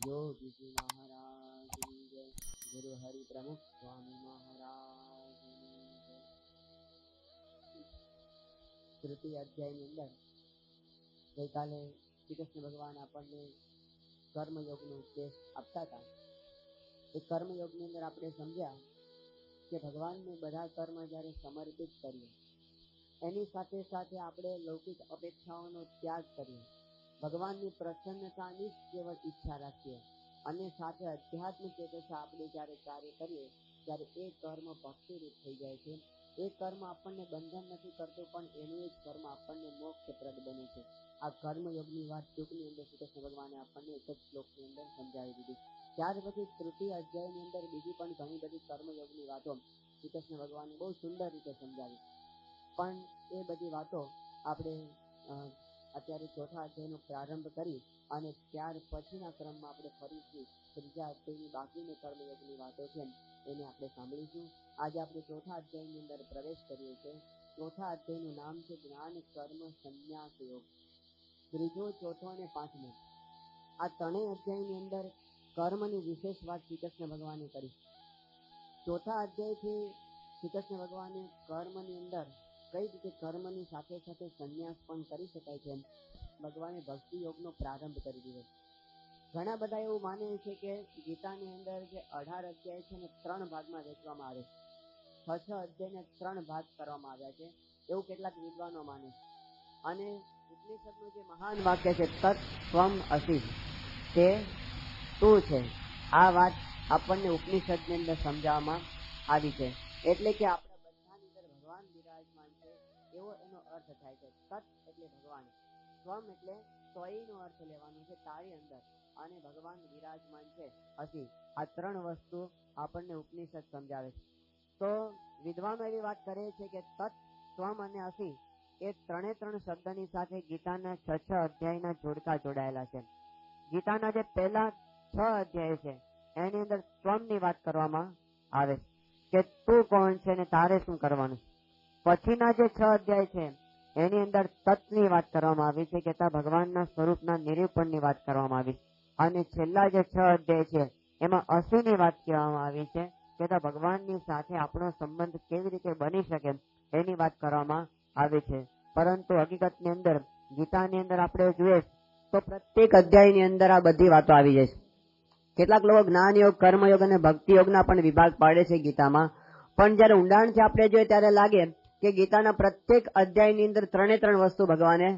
योगी जी महाराज की जय। गुरु हरि प्रमुख स्वामी महाराज की जय। तृतीय अध्यायની અંદર ગઈકાલે શ્રી કૃષ્ણ ભગવાન આપણને કર્મયોગનો ઉપદેશ આપતા હતા. એ કર્મયોગની અંદર આપણે સમજ્યા કે ભગવાનને બધા કર્મ જ્યારે સમર્પિત કરીએ, એની સાથે સાથે આપણે લૌકિક અપેક્ષાઓનો ત્યાગ કરીએ, ભગવાનની પ્રસન્નતાની જ કેવળ ઈચ્છા રાખીએ અને સાથે અધ્યાત્મ ચેતસા આપણે જ્યારે કાર્ય કરીએ ત્યારે એ કર્મ ભક્તિરૂપ થઈ જાય છે. એ કર્મ આપણને બંધન નથી કરતું, પણ એનું જ કર્મ આપણને મોક્ષપ્રદ બને છે. આ કર્મયોગની વાત ટૂંકની અંદર શ્રી કૃષ્ણ ભગવાને આપણને એક જ શ્લોકની અંદર સમજાવી દીધી. ત્યાર પછી તૃતીય અધ્યાયની અંદર બીજી પણ ઘણી બધી કર્મયોગની વાતો શ્રી કૃષ્ણ ભગવાને બહુ સુંદર રીતે સમજાવી. પણ એ બધી વાતો આપણે અત્યારે ચોથા અધ્યાયનો પ્રારંભ કરી અને ત્યાર પછીના ક્રમમાં આપણે ફરીથી ત્રીજા અધ્યાયની બાકીની કર્મયોગની વાતો છે એને આપણે સાંભળીશું. આજે આપણે ચોથા અધ્યાયની અંદર પ્રવેશ કરીએ છીએ. ચોથા અધ્યાયનું નામ છે જ્ઞાન કર્મ સંન્યાસ યોગ. ત્રીજો, ચોથો અને પાંચમો આ ત્રણેય અધ્યાયની અંદર કર્મની વિશેષ વાત શ્રી કૃષ્ણ ભગવાને કરી. ચોથા અધ્યાયથી શ્રી કૃષ્ણ ભગવાને કર્મની અંદર કઈ રીતે કર્મની સાથે સાથે સંન્યાસ પણ કરી શકાય છે ભગવાને ભક્તિ યોગનો પ્રારંભ કરી દીધો. ઘણા બધા એવું માને છે કે ગીતાની અંદર જે 18 અધ્યાય છે ને 3 ભાગમાં વહેંચવામાં આવે છે. 6 અધ્યાયને 3 ભાગ કરવામાં આવ્યા છે એવું કેટલાક વિદ્વાનો માને છે. અને ઉપનિષદનું જે મહાન વાક્ય છે તત્ ત્વમ અસી, તે તું છે, આ વાત આપણને ઉપનિષદની અંદર સમજાવવામાં આવી છે. એટલે કે આપણા બધાની અંદર ભગવાન વિરાજમાન છે એવો એનો અર્થ થાય છે. તત્ એટલે ભગવાન, ત્વમ એટલે તોયનો અર્થ લેવાનો છે તારી અંદર, અને ભગવાન વિરાજમાન છે અસી. આ 3 વસ્તુ આપણને ઉપનિષદ સમજાવે છે. તો વિદ્વાનો એવી વાત કરે છે કે તત્, ત્વમ અને અસી એ 3 શબ્દની સાથે ગીતાના 6 અધ્યાયના જોડકા જોડાયેલા છે. ગીતાના જે પહેલા 6 અધ્યાય છે એની અંદર ત્વમની વાત કરવામાં આવે છે કે તું કોણ છે ને તારે શું કરવાનું. પછીના જે 6 અધ્યાય છે એની અંદર તત્ની વાત કરવામાં આવી છે કે ત્યાં ભગવાનના સ્વરૂપના નિરૂપણની વાત કરવામાં આવી. અને છેલ્લા જે 6 અધ્યાય છે એમાં અસીની વાત કહેવામાં આવી છે કે ત્યાં ભગવાનની સાથે આપણો સંબંધ કેવી રીતે બની શકે એની વાત કરવામાં આવી છે. પરંતુ હકીકતની અંદર ગીતાની અંદર આપણે જોઈએ તો પ્રત્યેક અધ્યાયની અંદર આ બધી વાતો આવી જાય છે. કેટલાક લોકો જ્ઞાન યોગ, કર્મયોગ અને ભક્તિ યોગના પણ વિભાગ પાડે છે ગીતામાં. પણ જયારે ઊંડાણથી આપણે જોઈએ ત્યારે લાગે કે ગીતાના પ્રત્યેક અધ્યાયની અંદર 3 વસ્તુ ભગવાને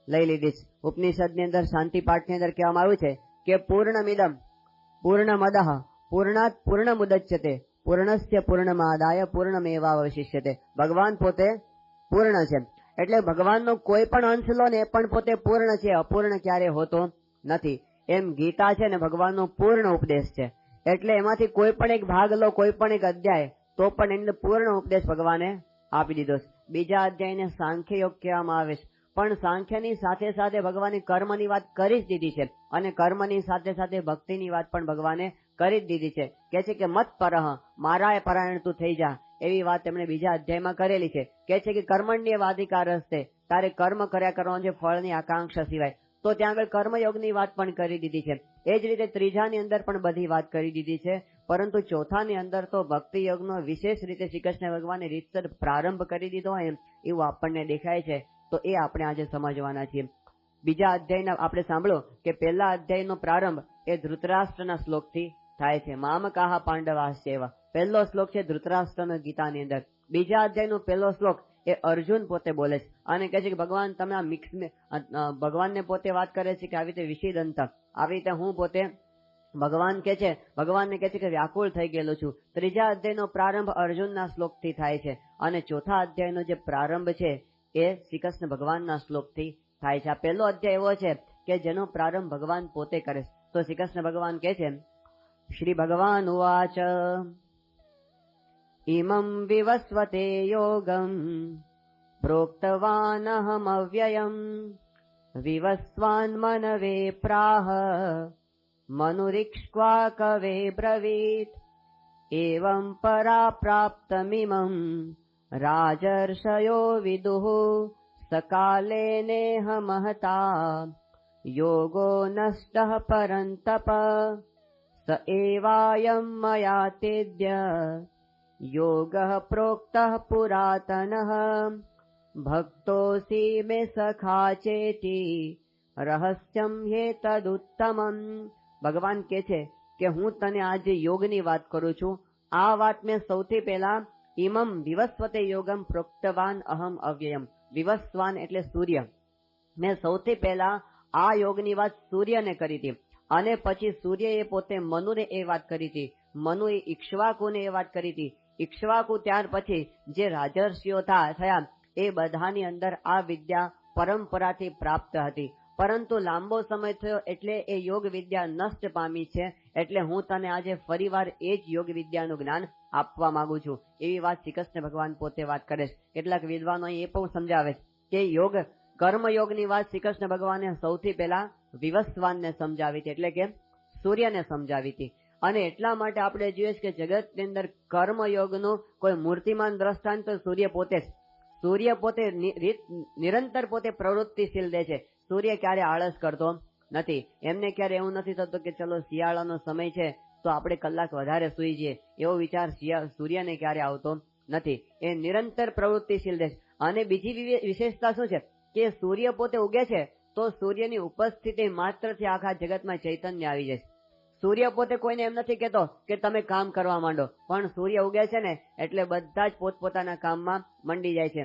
લઈ લીધી છે. ઉપનિષદની અંદર શાંતિ પાઠની અંદર કહેવામાં આવ્યું છે કે પૂર્ણમિદમ પૂર્ણમદઃ પૂર્ણાત પૂર્ણમુદચ્યતે પૂર્ણસ્ય પૂર્ણમાદાય પૂર્ણમેવાવશિષ્યતે. ભગવાન પોતે પૂર્ણ છે. એટલે ભગવાનનો કોઈ પણ અંશ લો ને એ પણ પોતે પૂર્ણ છે, અપૂર્ણ ક્યારે હોતો નથી. એમ ગીતા છે ને ભગવાનનો પૂર્ણ ઉપદેશ છે. એટલે એમાંથી કોઈ પણ એક ભાગ લો, કોઈ પણ એક અધ્યાય, તો પણ એની પૂર્ણ ઉપદેશ ભગવાને આપી દીધો છે. બીજા અધ્યાયને સાંખ્ય યોગ કહેવામાં આવે છે. પણ સાંખ્યની સાથે સાથે ભગવાને કર્મની વાત કરી જ દીધી છે અને કર્મની સાથે સાથે ભક્તિની વાત પણ ભગવાને કરી જ દીધી છે. કે છે કે મત પરહ, મારા પરાયણ તું થઈ જા, એવી વાત એમણે બીજા અધ્યાયમાં કરેલી છે. કે છે કે કર્મણ્ય વાધિકાર હસ્તે, તારે કર્મ કર્યા કરવાનું છે ફળની આકાંક્ષા સિવાય. તો ત્યાં આગળ કર્મયોગની વાત પણ કરી દીધી છે. એ જ રીતે ત્રીજાની અંદર પણ બધી વાત કરી દીધી છે. પરંતુ ચોથાની અંદર તો ભક્તિ યોગનો વિશેષ રીતે શ્રી કૃષ્ણ ભગવાને રીતસર પ્રારંભ કરી દીધો હોય એવું આપણને દેખાય છે. તો એ આપણે આજે સમજવાના છીએ. બીજા અધ્યાયના આપણે સાંભળો કે પહેલા અધ્યાયનો પ્રારંભ એ ધૃતરાષ્ટ્રના શ્લોકથી થાય છે. મામકાહ પાંડવાશ્ચેવ, પહેલો શ્લોક છે ધૃતરાષ્ટ્રના ગીતાની અંદર. બીજા અધ્યાયનો પહેલો શ્લોક એ અર્જુન પોતે બોલે છે અને કહે છે કે ભગવાન તમે આ મિક્સ, ભગવાનને પોતે વાત કરે છે કે આવી રીતે વિષિદંત, આવી રીતે હું પોતે ભગવાનને કહે છે કે વ્યાકુળ થઈ ગયેલો છું. ત્રીજા અધ્યાયનો પ્રારંભ અર્જુનના શ્લોકથી થાય છે અને ચોથા અધ્યાયનો જે પ્રારંભ છે એ શ્રી કૃષ્ણ ભગવાનના શ્લોકથી થાય છે. આ પહેલો અધ્યાય એવો છે કે જેનો પ્રારંભ ભગવાન પોતે કરે છે. તો શ્રી કૃષ્ણ ભગવાન કહે છે, શ્રી ભગવાન ઉવાચ ઇમં વિવસ્વતે યોગમ પ્રોક્તવાનહમ અવ્યયમ વિવસ્વાન મનવે પ્રાહ મનુરીક્ષ્વા કવે બ્રવીત એવં પરાપ્રાપ્તમિમં રાજર્ષયો વિદુઃ સકાલે નેહ મહતા યોગો નષ્ટઃ પરંતપ સ એવાયમ મયા તેદ્ય યોગઃ પ્રોક્તઃ પુરાતનઃ ભક્તોસી મે સખા ચેતી રહસ્યમ હેતદુત્તમં. ભગવાન કહે છે કે હું તને આજે યોગની વાત કરું છું. આ વાત મેં સૌથી પહેલા ઇમમ વિવસ્વતે યોગમ પ્રોક્તવાન અહમ અવ્યયમ. વિવસ્વાન એટલે સૂર્ય. મેં સૌથી પહેલા આ યોગની વાત સૂર્યને કરી હતી, અને પછી સૂર્યએ પોતે મનુને એ વાત કરી હતી, મનુએ ઇક્ષ્વાકુને એ વાત કરી હતી, ઇક્ષ્વાકુ ત્યાર પછી જે રાજર્ષિઓ થયા એ બધાની અંદર આ વિદ્યા પરંપરાથી પ્રાપ્ત હતી. પરંતુ લાંબો સમય થયો એટલે એ યોગ વિદ્યા નષ્ટ પામી છે. એટલે હું તને આજે ફરીવાર એ જ યોગ વિદ્યાનું જ્ઞાન આપવા માંગુ છું. એવી વાત શ્રી કૃષ્ણ ભગવાન પોતે વાત કરે છે. કેટલાક વિદ્વાનો એ પણ સમજાવે કે યોગ કર્મયોગની વાત શ્રી કૃષ્ણ ભગવાને સૌથી પહેલા વિવસ્વાનને સમજાવી હતી, એટલે કે સૂર્યને સમજાવી હતી. અને એટલા માટે આપણે જોઈએ કે જગતની અંદર કર્મયોગનું કોઈ મૂર્તિમાન દ્રષ્ટાંત તો સૂર્ય પોતે જ. સૂર્ય પોતે નિરંતર પોતે પ્રવૃત્તિશીલ રહે છે. સૂર્ય ક્યારે આળસ કરતો નથી. એમને ક્યારે એવું નથી થતું કે ચલો શિયાળાનો સમય છે તો આપણે કલાક વધારે સૂઈ જઈએ, એવો વિચાર સૂર્યને ક્યારે આવતો નથી. એ નિરંતર પ્રવૃત્તિશીલ રહે છે. અને બીજી વિશેષતા શું છે કે સૂર્ય પોતે ઉગે છે તો સૂર્યની ઉપસ્થિતિ માત્રથી આખા જગતમાં ચૈતન્ય આવી જાય છે. સૂર્ય પોતે કોઈને એમ નથી કહેતો કે તમે કામ કરવા માંડો, પણ સૂર્ય ઉગે છે ને એટલે બધા જ પોતપોતાના કામમાં મંડી જાય છે.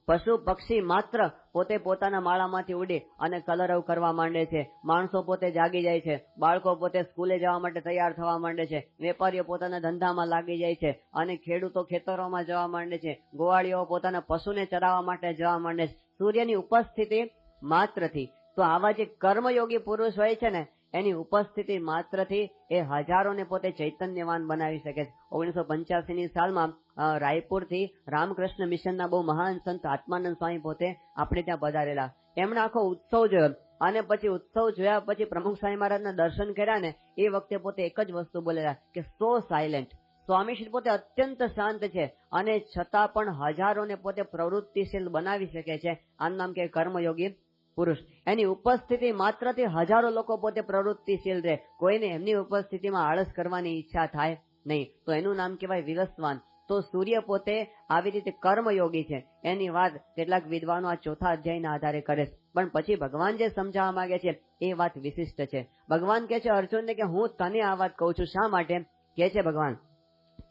પશુ પક્ષી માત્ર પોતે પોતાના માળામાંથી ઉડી અને કલરવ કરવા માંડે છે. માણસો પોતે જાગી જાય છે. બાળકો પોતે સ્કૂલે જવા માટે તૈયાર થવા માંડે છે. વેપારીઓ પોતાના ધંધામાં લાગી જાય છે અને ખેડૂતો ખેતરોમાં જવા માંડે છે. ગોવાળીઓ પોતાના પશુને ચરાવવા માટે જવા માંડે છે, સૂર્યની ઉપસ્થિતિ માત્રથી. તો આવા જે કર્મયોગી પુરુષ હોય છે ને એની ઉપસ્થિતિ માત્રથી એ હજારોને પોતે ચૈતન્યવાન બનાવી શકે છે. 1985ની સાલમાં રાયપુરથી રામકૃષ્ણ મિશનના બહુ મહાન સંત આત્માનંદ સ્વામી પોતે આપણે ત્યાં પધારેલા. એમણે આખો ઉત્સવ જોયો અને પછી ઉત્સવ જોયા પછી પ્રમુખ સ્વામી મહારાજના દર્શન કર્યા ને એ વખતે પોતે એક જ વસ્તુ બોલેલા કે સો સાયલેન્ટ. સ્વામીશ્રી પોતે અત્યંત શાંત છે અને છતાં પણ હજારોને પોતે પ્રવૃત્તિશીલ બનાવી શકે છે. આનું નામ કે કર્મયોગી પુરુષ. એની ઉપસ્થિતિ માત્રથી હજારો લોકો પોતે પ્રવૃત્તિશીલ રહે. કોઈને એમની ઉપસ્થિતિમાં આળસ કરવાની ઈચ્છા થાય નહીં. તો એનું નામ કહેવાય વિવસ્વાન. તો સૂર્ય પોતે આવી રીતે કર્મયોગી છે. એની વાત કેટલાક વિદ્વાનો આ ચોથા અધ્યાયના આધારે કરે છે. પણ પછી ભગવાન જે સમજાવવા માંગે છે એ વાત વિશિષ્ટ છે. ભગવાન કહે છે અર્જુનને કે હું તને આ વાત કહું છું. શા માટે કહે છે ભગવાન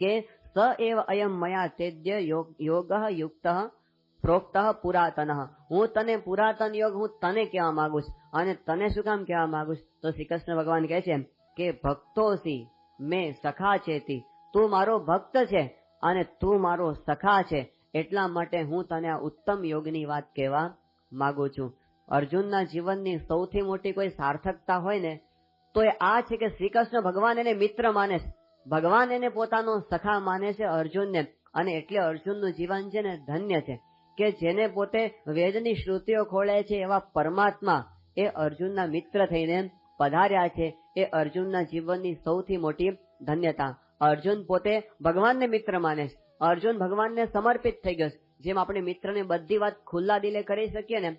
કે સ એવ અયમ મયા તેદ્ય યોગ યુક્ત પ્રોક્ત પુરાતન. હું તને પુરાતન યોગ હું તને કહેવા માંગુ છું. અને તને શું કામ કહેવા માંગુ છું? તો શ્રી કૃષ્ણ ભગવાન કહે છે કે ભક્તોસી મેં સખા ચેતી. તું મારો ભક્ત છે અને તું મારો સખા છે. એટલા માટે હું તને આ ઉત્તમ યોગની વાત કહેવા માંગુ છું. અર્જુનના જીવનની સૌથી મોટી કોઈ સાર્થકતા હોય ને તો એ આ છે કે શ્રી કૃષ્ણ ભગવાન એને મિત્ર માને છે. ભગવાન એને પોતાનો સખા માને છે અર્જુનને. અને એટલે અર્જુનનું જીવન છે ને ધન્ય છે કે જેને પોતે વેદની શ્રુતિઓ ખોળે છે એવા પરમાત્મા એ અર્જુનના મિત્ર થઈને પધાર્યા છે. એ અર્જુનના જીવનની સૌથી મોટી ધન્યતા. અર્જુન પોતે ભગવાનને મિત્ર માને છે. અર્જુન ભગવાનને સમર્પિત થઈ ગયો. જેમ આપણે મિત્રને બધી વાત ખુલ્લા દિલે કરી શકીએ ને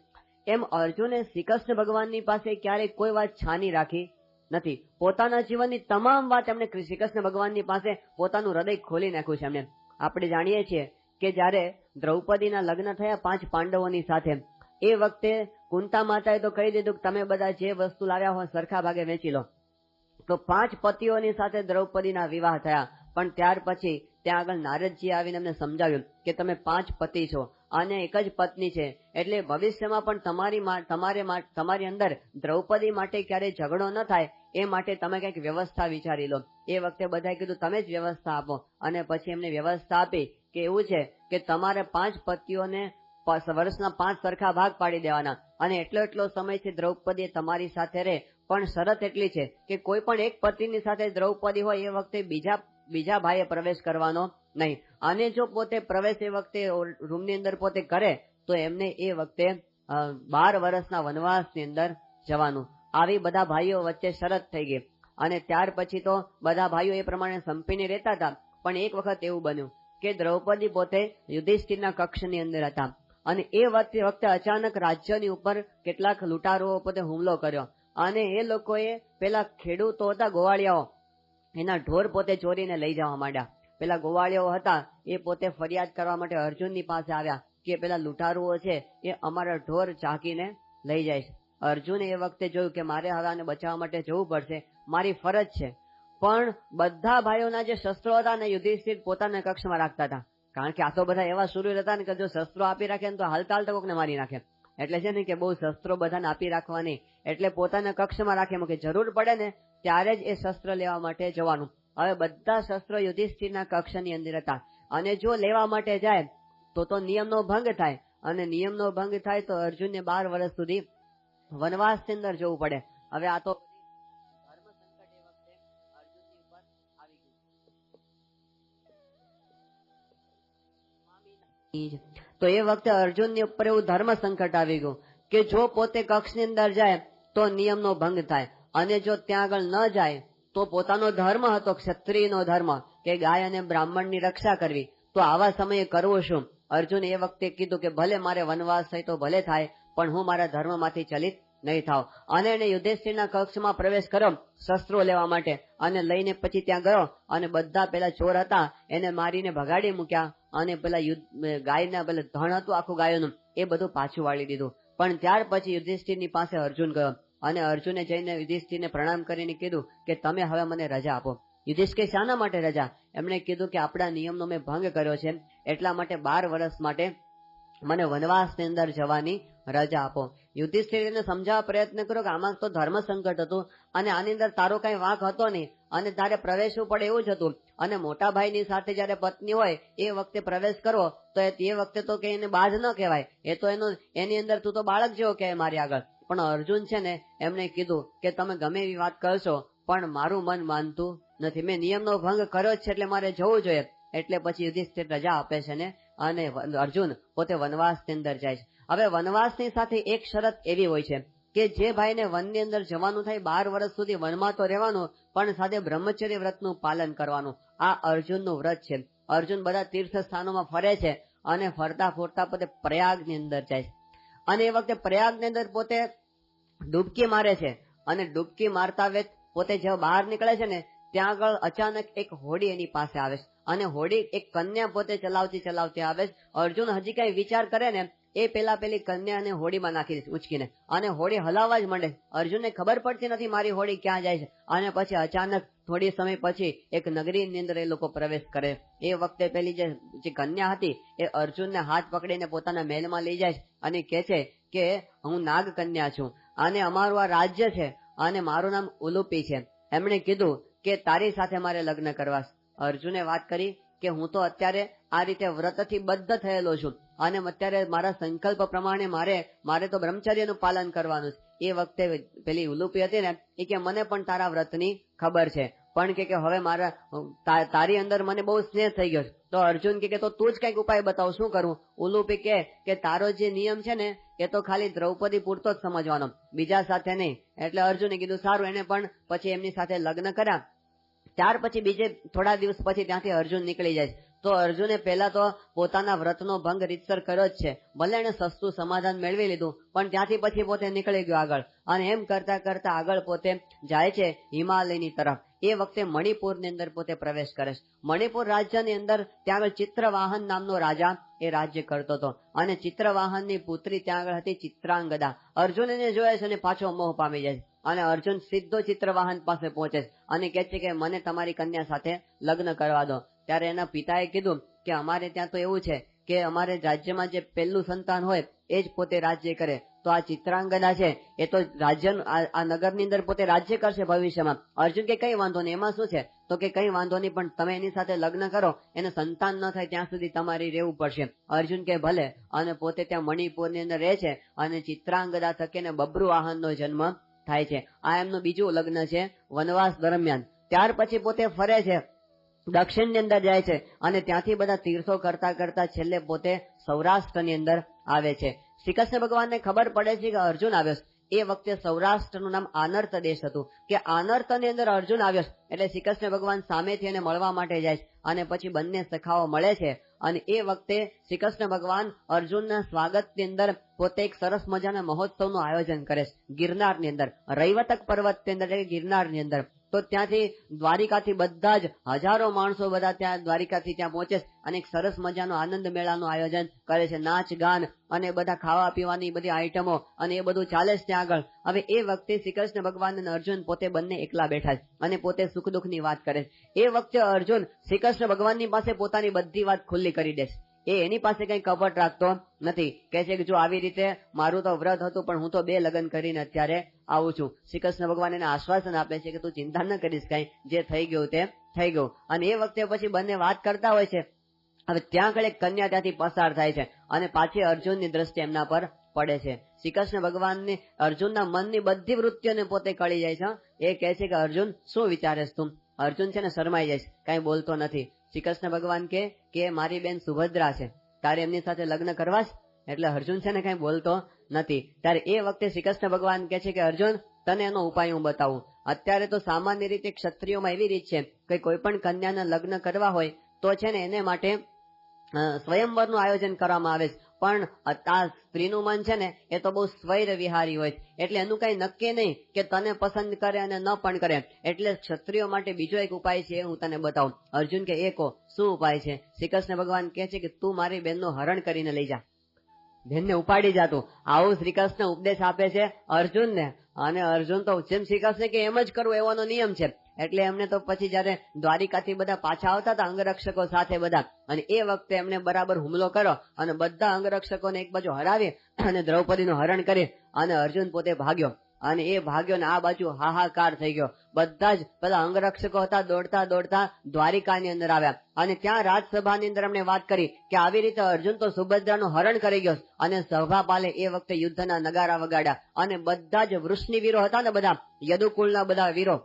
એમ અર્જુને શ્રી કૃષ્ણ ભગવાનની પાસે ક્યારેય કોઈ વાત છાની રાખી નથી. પોતાના જીવનની તમામ વાત એમણે શ્રી કૃષ્ણ ભગવાનની પાસે પોતાનું હૃદય ખોલી નાખ્યું છે. એમને આપણે જાણીએ છીએ કે જયારે દ્રૌપદીના લગ્ન થયા 5 પાંડવોની સાથે એ વખતે કુંતા માતાએ તો કહી દીધું કે તમે બધા જે વસ્તુ લાવ્યા હોય સરખા ભાગે વેચી લો. તો 5 પતિઓની સાથે દ્રૌપદીના વિવાહ થયા. પણ ત્યાર પછી ત્યાં આગળ નારદજી આવીને એમને સમજાવ્યું કે તમે 5 પતિ છો અને એક જ પત્ની છે. એટલે ભવિષ્યમાં પણ તમારી અંદર દ્રૌપદી માટે ક્યારેય ઝઘડો ન થાય એ માટે તમે કંઈક વ્યવસ્થા વિચારી લો. એ વખતે બધાએ કીધું તમે જ વ્યવસ્થા આપો. અને પછી એમને વ્યવસ્થા આપી કે એવું છે કે તમારે 5 પતિઓને વર્ષના 5 સરખા ભાગ પાડી દેવાના અને એટલો સમયથી દ્રૌપદી તમારી સાથે રહે. પણ શરત એટલી છે કે કોઈ પણ એક પતિની સાથે દ્રૌપદી હોય એ વખતે બીજા ભાઈએ પ્રવેશ કરવાનો નહીં. અને જો પોતે પ્રવેશ એ વખતે રૂમની અંદર પોતે કરે તો એમને એ વખતે 12 વર્ષના વનવાસની અંદર જવાનું. આવી બધા ભાઈઓ વચ્ચે શરત થઈ ગઈ. અને ત્યાર પછી તો બધા ભાઈઓ એ પ્રમાણે સંપીને રહેતા હતા. પણ એક વખત એવું બન્યું કે દ્રૌપદી પોતે યુધિષ્ઠિરના કક્ષની અંદર હતા અને એ વખતે અચાનક રાજ્યની ઉપર કેટલાક લૂંટારુઓ પોતે હુમલો કર્યો અને એ લોકોએ પેલા ખેડૂતો હતા ગોવાળિયાઓ એના ઢોર પોતે ચોરીને લઈ જવા માંડ્યા. પેલા ગોવાળિયાઓ હતા એ પોતે ફરિયાદ કરવા માટે અર્જુનની પાસે આવ્યા કે પેલા લૂંટારુઓ છે એ અમારા ઢોર ચાકીને લઈ જાય છે. અર્જુને એ વખતે જોયું કે મારે હવે આને બચાવવા માટે જવું પડશે, મારી ફરજ છે. પણ બધા ભાઈઓના જે શસ્ત્રો હતા ને યુધિષ્ઠિર પોતાના કક્ષમાં રાખતા હતા, કારણ કે આ તો બધા એવા શૂરવીર હતા ને કે જો શસ્ત્રો આપી રાખે ને તો હાલતા હાલતા કોકને મારી નાખે. એટલે છે ને કે બહુ શસ્ત્રો બધાને આપી રાખવાની, એટલે પોતાના કક્ષમાં રાખે કે જરૂર પડે ને ત્યારે જ એ શસ્ત્ર લેવા માટે જવાનું. હવે બધા શસ્ત્રો યુધિષ્ઠિરના કક્ષની અંદર હતા અને જો લેવા માટે જાય તો નિયમનો ભંગ થાય અને નિયમનો ભંગ થાય તો અર્જુનને 12 વર્ષ સુધી વનવાસની અંદર જવું પડે. હવે આ તો ધર્મ સંકટ એ વખતે અર્જુનની ઉપર આવી ગયું. તો એ વખતે અર્જુનની ઉપર એવું ધર્મ સંકટ આવી ગયું કે જો પોતે કક્ષની અંદર જાય તો નિયમનો ભંગ થાય અને જો ત્યાં આગળ ન જાય તો પોતાનો ધર્મ હતો ક્ષત્રિયનો ધર્મ કે ગાય અને બ્રાહ્મણની રક્ષા કરવી, તો આવા સમયે કરવું શું? અર્જુને એ વખતે કીધું કે ભલે મારે વનવાસ થાય તો ભલે થાય, પણ હું મારા ધર્મમાંથી ચલિત નહીં થાવ. અને એને યુધિષ્ઠિરના કક્ષમાં પ્રવેશ કર્યો શસ્ત્રો લેવા માટે અને લઈને પછી ત્યાં ગયો અને બધા પેલા ચોર હતા એને મારીને ભગાડી મૂક્યા અને પેલા ગાયના પેલા ધણ હતું આખું ગાયોનું એ બધું પાછું વાળી દીધું. પણ ત્યાર પછી યુધિષ્ઠિરની પાસે અર્જુન ગયો અને અર્જુને જઈને યુધિષ્ઠિરને પ્રણામ કરીને કીધું કે તમે હવે મને રજા આપો. યુધિષ્ઠિર શાના માટે રજા? એમણે કીધું કે આપણા નિયમનો મેં ભંગ કર્યો છે એટલા માટે 12 વર્ષ માટે મને વનવાસની અંદર જવાની રજા આપો. યુધિષ્ઠિરને સમજાવવા પ્રયત્ન કર્યો કે આમાં તો ધર્મ સંકટ હતું અને આની અંદર તારો કઈ વાંક હતો નહીં અને તારે પ્રવેશવું પડે એવું જ હતું અને મોટા ભાઈની સાથે જયારે પત્ની હોય એ વખતે પ્રવેશ કરવો તો એ વખતે તો કે એને બાજ ન કહેવાય, એ તો એની અંદર તું તો બાળક જેવો કહે મારી આગળ. પણ અર્જુન છે ને એમણે કીધું કે તમે ગમે એવી વાત કરશો પણ મારું મન માનતું નથી, મેં નિયમનો ભંગ કર્યો છે એટલે મારે જવું જોઈએ. એટલે પછી યુધિષ્ઠિર રજા આપે છે ને અને અર્જુન પોતે વનવાસની અંદર જાય છે. હવે વનવાસની સાથે એક શરત એવી હોય છે કે જે ભાઈને વનની અંદર જવાનું થાય 12 વર્ષ સુધી વનમાં તો રહેવાનું પણ સાથે બ્રહ્મચર્ય વ્રતનું પાલન કરવાનું. આ અર્જુનનું વ્રત છે. અર્જુન બધા તીર્થ સ્થાનોમાં ફરે છે અને ફરતા ફરતા પોતે પ્રયાગની અંદર જાય છે અને એ વખતે પ્રયાગની અંદર પોતે ડૂબકી મારે છે અને ડૂબકી મારતા વેત પોતે જેવા બહાર નીકળે છે ને ત્યાં આગળ અચાનક એક હોડી એની પાસે આવે છે અને હોડી એક કન્યા પોતે ચલાવતી આવે છે. અર્જુન હજી કઈ વિચાર કરે ને એ પેલી કન્યાને હોડીમાં નાખી દે ઉચકીને અને હોડી હલાવવા જ માંડે. અર્જુનને ખબર પડતી નથી મારી હોડી ક્યાં જાય છે અને પછી અચાનક થોડી સમય પછી એક નગરીની અંદર એ લોકો પ્રવેશ કરે. એ વખતે પેલી જે કન્યા હતી એ અર્જુનને હાથ પકડીને પોતાના મહેલમાં લઈ જાય અને કહે છે કે હું નાગ કન્યા છું અને અમારું આ રાજ્ય છે અને મારું નામ ઉલુપી છે. એમણે કીધું કે તારી સાથે મારે લગ્ન કરવા. અર્જુને વાત કરી કે હું તો અત્યારે આ રીતે વ્રતથી બદ્ધ થયેલો છું અને અત્યારે મારા સંકલ્પ પ્રમાણે મારે તો બ્રહ્મચર્યનું પાલન કરવાનું છે. એ વખતે પેલી ઉલુપી હતી ને એ કે મને પણ તારા વ્રતની ખબર છે પણ કે હવે તારી અંદર મને બહુ સ્નેહ થઈ ગયો છે. તો અર્જુન કે તો તું જ કઈક ઉપાય બતાવ, શું કરું? ઉલુપી કે તારો જે નિયમ છે ને એ તો ખાલી દ્રૌપદી પૂરતો જ સમજવાનો, બીજા સાથે નહીં. એટલે અર્જુને કીધું સારું. એને પણ પછી એમની સાથે લગ્ન કર્યા. ત્યાર પછી બીજે થોડા દિવસ પછી ત્યાંથી અર્જુન નીકળી જાય. તો અર્જુને પહેલા તો પોતાના વ્રતનો ભંગ રીતસર કર્યો જ છે, ભલે એને સસ્તું સમાધાન મેળવી લીધું પણ ત્યાંથી પછી પોતે નીકળી ગયો આગળ અને એમ કરતા કરતા આગળ પોતે જાય છે હિમાલયની તરફ. એ વખતે મણિપુરની અંદર પોતે પ્રવેશ કરે છે. મણિપુર રાજ્યની અંદર ત્યાં આગળ ચિત્રવાહન નામનો રાજા એ રાજ્ય કરતો હતો અને ચિત્રવાહનની પુત્રી ત્યાં આગળ હતી ચિત્રાંગદા. અર્જુન એને જોયે છે અને પાછો મોહ પામી જાય છે અને અર્જુન સીધો ચિત્રવાહન પાસે પહોંચે છે અને કહે છે કે મને તમારી કન્યા સાથે લગ્ન કરવા દો. ત્યારે એના પિતાએ કીધું કે અમારે ત્યાં તો એવું છે કે અમારે રાજ્યમાં જે પહેલું સંતાન હોય એ જ પોતે રાજ્ય કરે. તો આ ચિત્રાંગદા છે એ તો રાજ્ય આ નગરની અંદર પોતે રાજ્ય કરશે ભવિષ્યમાં. અર્જુન કે કઈ વાંધો નહીં, એમાં શું છે? તો કે કઈ વાંધો નહીં પણ તમે એની સાથે લગ્ન કરો, એને સંતાન ન થાય ત્યાં સુધી તમારે રહેવું પડશે. અર્જુન કે ભલે અને પોતે ત્યાં મણિપુરની અંદર રહે છે અને ચિત્રાંગદા થકીને બબ્રુ વાહનનો જન્મ થાય છે. આ એમનું બીજું લગ્ન છે વનવાસ દરમિયાન. ત્યાર પછી પોતે ફરે છે, દક્ષિણની અંદર જાય છે અને ત્યાંથી બધા તીર્થો કરતા કરતા છેલ્લે પોતે સૌરાષ્ટ્રની અંદર આવે છે. શ્રી કૃષ્ણ ભગવાનને ખબર પડે છે કે અર્જુન આવ્યો છે. એ વખતે સૌરાષ્ટ્રનું નામ આનર્ત દેશ હતું કે આનર્તની અંદર અર્જુન આવ્યો એટલે શ્રી કૃષ્ણ ભગવાન સામેથી એને મળવા માટે જાય છે અને પછી બંને સખાઓ મળે છે અને એ વખતે શ્રી કૃષ્ણ ભગવાન અર્જુનના સ્વાગતની અંદર પોતે એક સરસ મજાના મહોત્સવનું આયોજન કરે છે ગિરનારની અંદર, રૈવતક પર્વતની અંદર, એટલે ગિરનારની અંદર. તો ત્યાંથી દ્વારિકાથી બધા જ હજારો માણસો બધા ત્યાં દ્વારિકાથી ત્યાં પહોંચે અને એક સરસ મજાનો આનંદ મેળાનું આયોજન કરે છે, નાચ ગાન અને બધા ખાવા પીવાની બધી આઈટમો અને એ બધું ચાલે છે ત્યાં આગળ. હવે એ વખતે શ્રી કૃષ્ણ ભગવાન અને અર્જુન પોતે બંને એકલા બેઠા છે અને પોતે સુખ દુઃખની વાત કરે છે. એ વખતે અર્જુન શ્રી કૃષ્ણ ભગવાનની પાસે પોતાની બધી વાત ખુલ્લી કરી દે છે. એ એની પાસે કઈ કપટ રાખતો નથી. કહે છે કે જો આવી રીતે મારું તો વ્રત હતું પણ હું તો 2 લગ્ન કરીને અત્યારે આવું છું. શ્રી કૃષ્ણ ભગવાન એને આશ્વાસન આપે છે કે તું ચિંતા ન કરીશ, કઈ જે થઈ ગયું તે થઈ ગયું. અને એ વખતે પછી બંને વાત કરતા હોય છે. હવે ત્યાં આગળ એક કન્યા ત્યાંથી પસાર થાય છે અને પાછી અર્જુનની દ્રષ્ટિ એમના પર પડે છે. શ્રી કૃષ્ણ ભગવાનની અર્જુનના મનની બધી વૃત્તિઓને પોતે કળી જાય છે. એ કહે છે કે અર્જુન શું વિચારેશ તું? અર્જુન છે ને શરમાઈ જાય છે, કઈ બોલતો નથી. શ્રી કૃષ્ણ ભગવાન કે મારી બેન સુભદ્રા છે, તારે એમની સાથે લગ્ન કરવા છે? એટલે અર્જુન છે ને કઈ બોલતો નથી. ત્યારે એ વખતે શ્રી કૃષ્ણ ભગવાન કહે છે કે અર્જુન તને એનો ઉપાય હું બતાવું. અત્યારે તો સામાન્ય રીતે ક્ષત્રિયોમાં એવી રીત છે કે કોઈ પણ કન્યાના લગ્ન કરવા હોય તો છે ને એને માટે સ્વયંવરનું આયોજન કરવામાં આવે છે. પણ આ સ્ત્રીનું મન છે ને એ તો બહુ સ્વૈર વિહારી હોય, એટલે એનું કઈ નક્કી નહીં કે તને પસંદ કરે અને ન પણ કરે. એટલે ક્ષત્રિયો માટે બીજો એક ઉપાય છે, એ હું તને બતાવું. અર્જુન કે એકો શું ઉપાય છે? શ્રી કૃષ્ણ ભગવાન કહે છે કે તું મારી બેનનું હરણ કરીને લઈ જા, બેનને ઉપાડી જાતું. આવું શ્રી કૃષ્ણ ઉપદેશ આપે છે અર્જુનને. અને અર્જુન તો જેમ શ્રી કૃષ્ણ કે એમ જ કરવું એવાનો નિયમ છે. એટલે એમને તો પછી જયારે દ્વારિકાથી બધા પાછા આવતા હતા અંગરક્ષકો સાથે બધા, અને એ વખતે એમને બરાબર હુમલો કર્યો અને બધા અંગરક્ષકોને એક બાજુ હરાવી અને દ્રૌપદીનું હરણ કરી અને અર્જુન પોતે ભાગ્યો. અને એ ભાગ્યો ને આ બાજુ હાહાકાર થઈ ગયો. બધા જ પેલા અંગરક્ષકો હતા દોડતા દોડતા દ્વારિકાની અંદર આવ્યા અને ત્યાં રાજસભાની અંદર એમણે વાત કરી કે આવી રીતે અર્જુન તો સુભદ્રાનું હરણ કરી ગયો. અને સભાપાલે એ વખતે યુદ્ધના નગારા વગાડ્યા અને બધા જ વૃષ્ણિ વીરો હતા ને, બધા યદુકુળના બધા વીરો,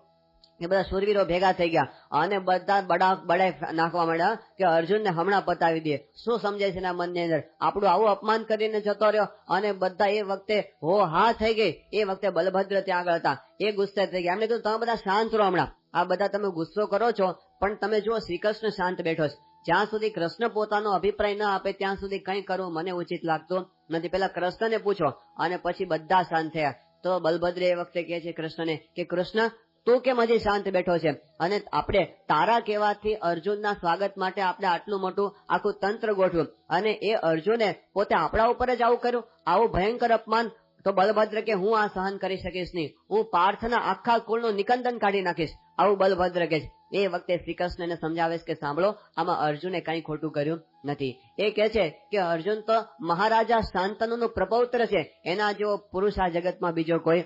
એ બધા શૂરવીરો ભેગા થઈ ગયા અને બધા બડાઈ નાખવા માંડ્યા કે અર્જુનને હમણાં પતાવી દે. શું સમજાય છે એના મનની અંદર? આપણું આવું અપમાન કરીને જતો રહ્યો. અને બધા એ વખતે હો હા થઈ ગઈ. એ વખતે બલભદ્ર ત્યાં આગળ હતા, એ ગુસ્સે થઈ ગયા. એમને કીધું તમે બધા શાંત રહો, હમણાં આ બધા તમે ગુસ્સો કરો છો પણ તમે જુઓ શ્રી કૃષ્ણ શાંત બેઠો છે. જ્યાં સુધી કૃષ્ણ પોતાનો અભિપ્રાય ન આપે ત્યાં સુધી કંઈ કરવું મને ઉચિત લાગતું નથી. પેલા કૃષ્ણને પૂછો. અને પછી બધા શાંત થયા. તો બલભદ્ર એ વખતે કહે છે કૃષ્ણને કે કૃષ્ણ તું કેમ હજી શાંત બેઠો છે? અને આપણે તારા કહેવાથી અર્જુનના સ્વાગત માટે આપણે આટલું મોટું આખું તંત્ર ગોઠવ્યું અને એ અર્જુને પોતે આપણા ઉપર જ આવું કર્યું, આવું ભયંકર અપમાન. તો બલભદ્ર કે હું આ સહન કરી શકીશ નહીં, હું પાર્થના આખા કુળનું નિકંદન કાઢી નાખીશ, આવું બલભદ્ર કે છે. એ વખતે શ્રી કૃષ્ણને સમજાવે છે કે સાંભળો, આમાં અર્જુને કઈ ખોટું કર્યું નથી. એ કહે છે કે અર્જુન તો મહારાજા શાંતનુનું પ્રપૌત્ર છે, એના જેવો પુરુષ આ જગતમાં બીજો કોઈ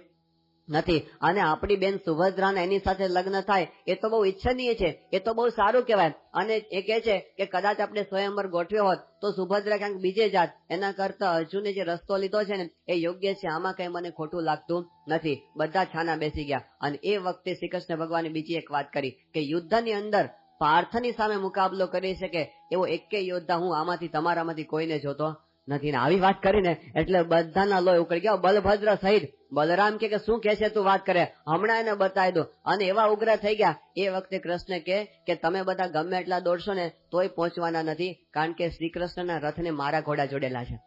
નથી. અને આપણી બેન સુભદ્રાને એની સાથે લગ્ન થાય એ તો બહુ ઈચ્છનીય છે, એ તો બહુ સારું કહેવાય. અને એ કહે છે કે કદાચ આપણે સ્વયંવર ગોઠવ્યો હોત તો સુભદ્રા ક્યાંક બીજે જાત, એના કરતા અર્જુને જે રસ્તો લીધો છે ને એ યોગ્ય છે, આમાં કઈ મને ખોટું લાગતું નથી. બધા છાના બેસી ગયા. અને એ વખતે શ્રી કૃષ્ણ ભગવાને બીજી એક વાત કરી કે યુદ્ધની અંદર પાર્થની સામે મુકાબલો કરી શકે એવો એકે યોદ્ધા હું આમાંથી તમારામાંથી કોઈને જોતો નથી. ને આવી વાત કરીને એટલે બધાના લોહી ઉકળી ગયા. બલભદ્ર સહિત બલરામ કે શું કે છે તું વાત કરે, હમણાં એને બતાવી દો. અને એવા ઉગ્ર થઈ ગયા. એ વખતે કૃષ્ણ કે તમે બધા ગમે એટલા દોડશો ને તોય પહોંચવાના નથી, કારણ કે શ્રી કૃષ્ણના રથને મારા ઘોડા જોડેલા છે.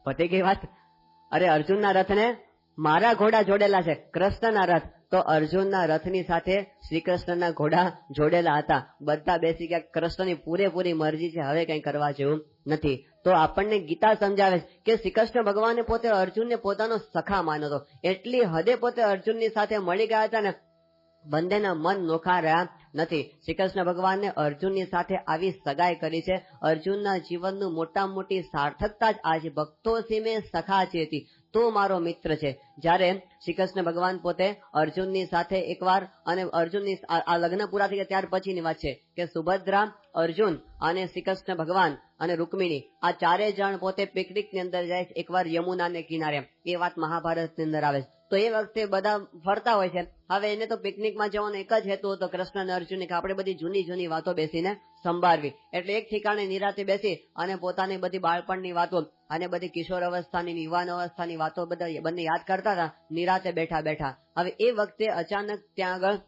પતી ગઈ વાત. અરે અર્જુનના રથને મારા ઘોડા જોડેલા છે, કૃષ્ણના રથ. તો અર્જુનના રથની સાથે શ્રી કૃષ્ણના ઘોડા જોડેલા હતા. બધા બેસી ગયા. કૃષ્ણની પૂરેપૂરી મરજી છે, હવે કઈ કરવા જેવું નથી. તો આપણને ગીતા સમજાવે છે કે શ્રી કૃષ્ણ ભગવાને પોતે અર્જુનને પોતાનો સખા માન્યો હતો. એટલી હદે પોતે અર્જુનની સાથે મળી ગયા હતા ને, બંનેના મન નોખા રહ્યા નથી. શ્રી કૃષ્ણ ભગવાનને અર્જુનની સાથે આવી સગાઈ કરી છે. અર્જુનના જીવનનું મોટામાં મોટી સાર્થકતા જ આ છે. ભક્તો સીમે સખા ચેતી, તું મારો મિત્ર છે. જ્યારે શ્રી કૃષ્ણ ભગવાન પોતે અર્જુનની સાથે એકવાર, અને અર્જુનની આ લગ્ન પૂરા થઈ ગયા ત્યાર પછીની વાત છે કે સુભદ્રા, અર્જુન અને શ્રી કૃષ્ણ ભગવાન અને રૂકમિણી આ ચારેય જણ પોતે પિકનિકની અંદર જાય છે એકવાર યમુનાને કિનારે. એ વાત મહાભારતની અંદર આવે છે. તો એ વખતે બધા ફરતા હોય છે. હવે એને તો પિકનિકમાં જવાનો એક જ હેતુ હતો કૃષ્ણ અને અર્જુન કે આપણે બધી જૂની જૂની વાતો બેસીને સંભાળવી. એટલે એક ઠેકાણે નિરાતે બેસી અને પોતાની બધી બાળપણની વાતો અને બધી કિશોર અવસ્થાની, યુવાન અવસ્થાની વાતો બધા બંને યાદ કરતા હતા નિરાતે બેઠા બેઠા. હવે એ વખતે અચાનક ત્યાં આગળ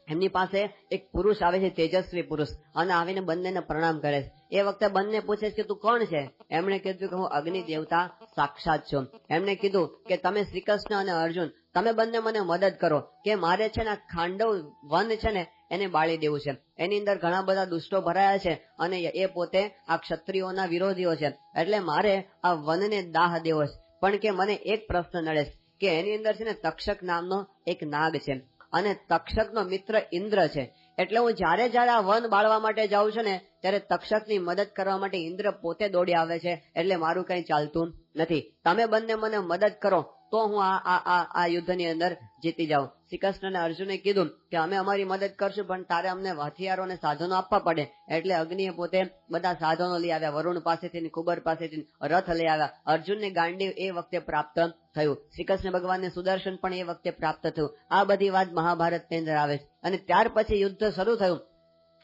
એમની પાસે એક પુરુષ આવે છે, તેજસ્વી પુરુષ, અને આવીને બંનેને પ્રણામ કરે છે. એ વખતે બંને પૂછે છે કે તું કોણ છે? એમણે કીધું કે હું અગ્નિ દેવતા સાક્ષાત છું. એમણે કીધું કે તમે શ્રી કૃષ્ણ અને અર્જુન તમે બંને મને મદદ કરો કે મારે છે ને ખાંડવ વન છે ને એને બાળી દેવું છે. એની અંદર ઘણા બધા દુષ્ટો ભરાયા છે અને એ પોતે આ ક્ષત્રિયોના વિરોધીઓ છે, એટલે મારે આ વનને દાહ દેવો છે. પણ કે મને એક પ્રશ્ન નડે છે કે એની અંદર છે ને તક્ષક નામનો એક નાગ છે અને તક્ષકનો મિત્ર ઇન્દ્ર છે. એટલે હું જ્યારે આ વન બાળવા માટે જાઉં છું ને ત્યારે તક્ષકની મદદ કરવા માટે ઇન્દ્ર પોતે દોડી આવે છે, એટલે મારું કઈ ચાલતું નથી. તમે બંને મને મદદ કરો તો હું આ યુદ્ધની અંદર જીતી જાઉં. શ્રી કૃષ્ણ અને અર્જુને કીધું કે અમે અમારી મદદ કરશું, પણ તારે અમને હથિયારો અને સાધનો આપવા પડે. એટલે અગ્નિએ પોતે બધા સાધનો લઈ આવ્યા, વરુણ પાસેથી, કુબર પાસેથી રથ લઈ આવ્યા. અર્જુનને ગાંડીવ એ વખતે પ્રાપ્ત થયું. શ્રી કૃષ્ણ ભગવાનને સુદર્શન પણ એ વખતે પ્રાપ્ત થયું. આ બધી વાત મહાભારતની અંદર આવે છે. અને ત્યાર પછી યુદ્ધ શરૂ થયું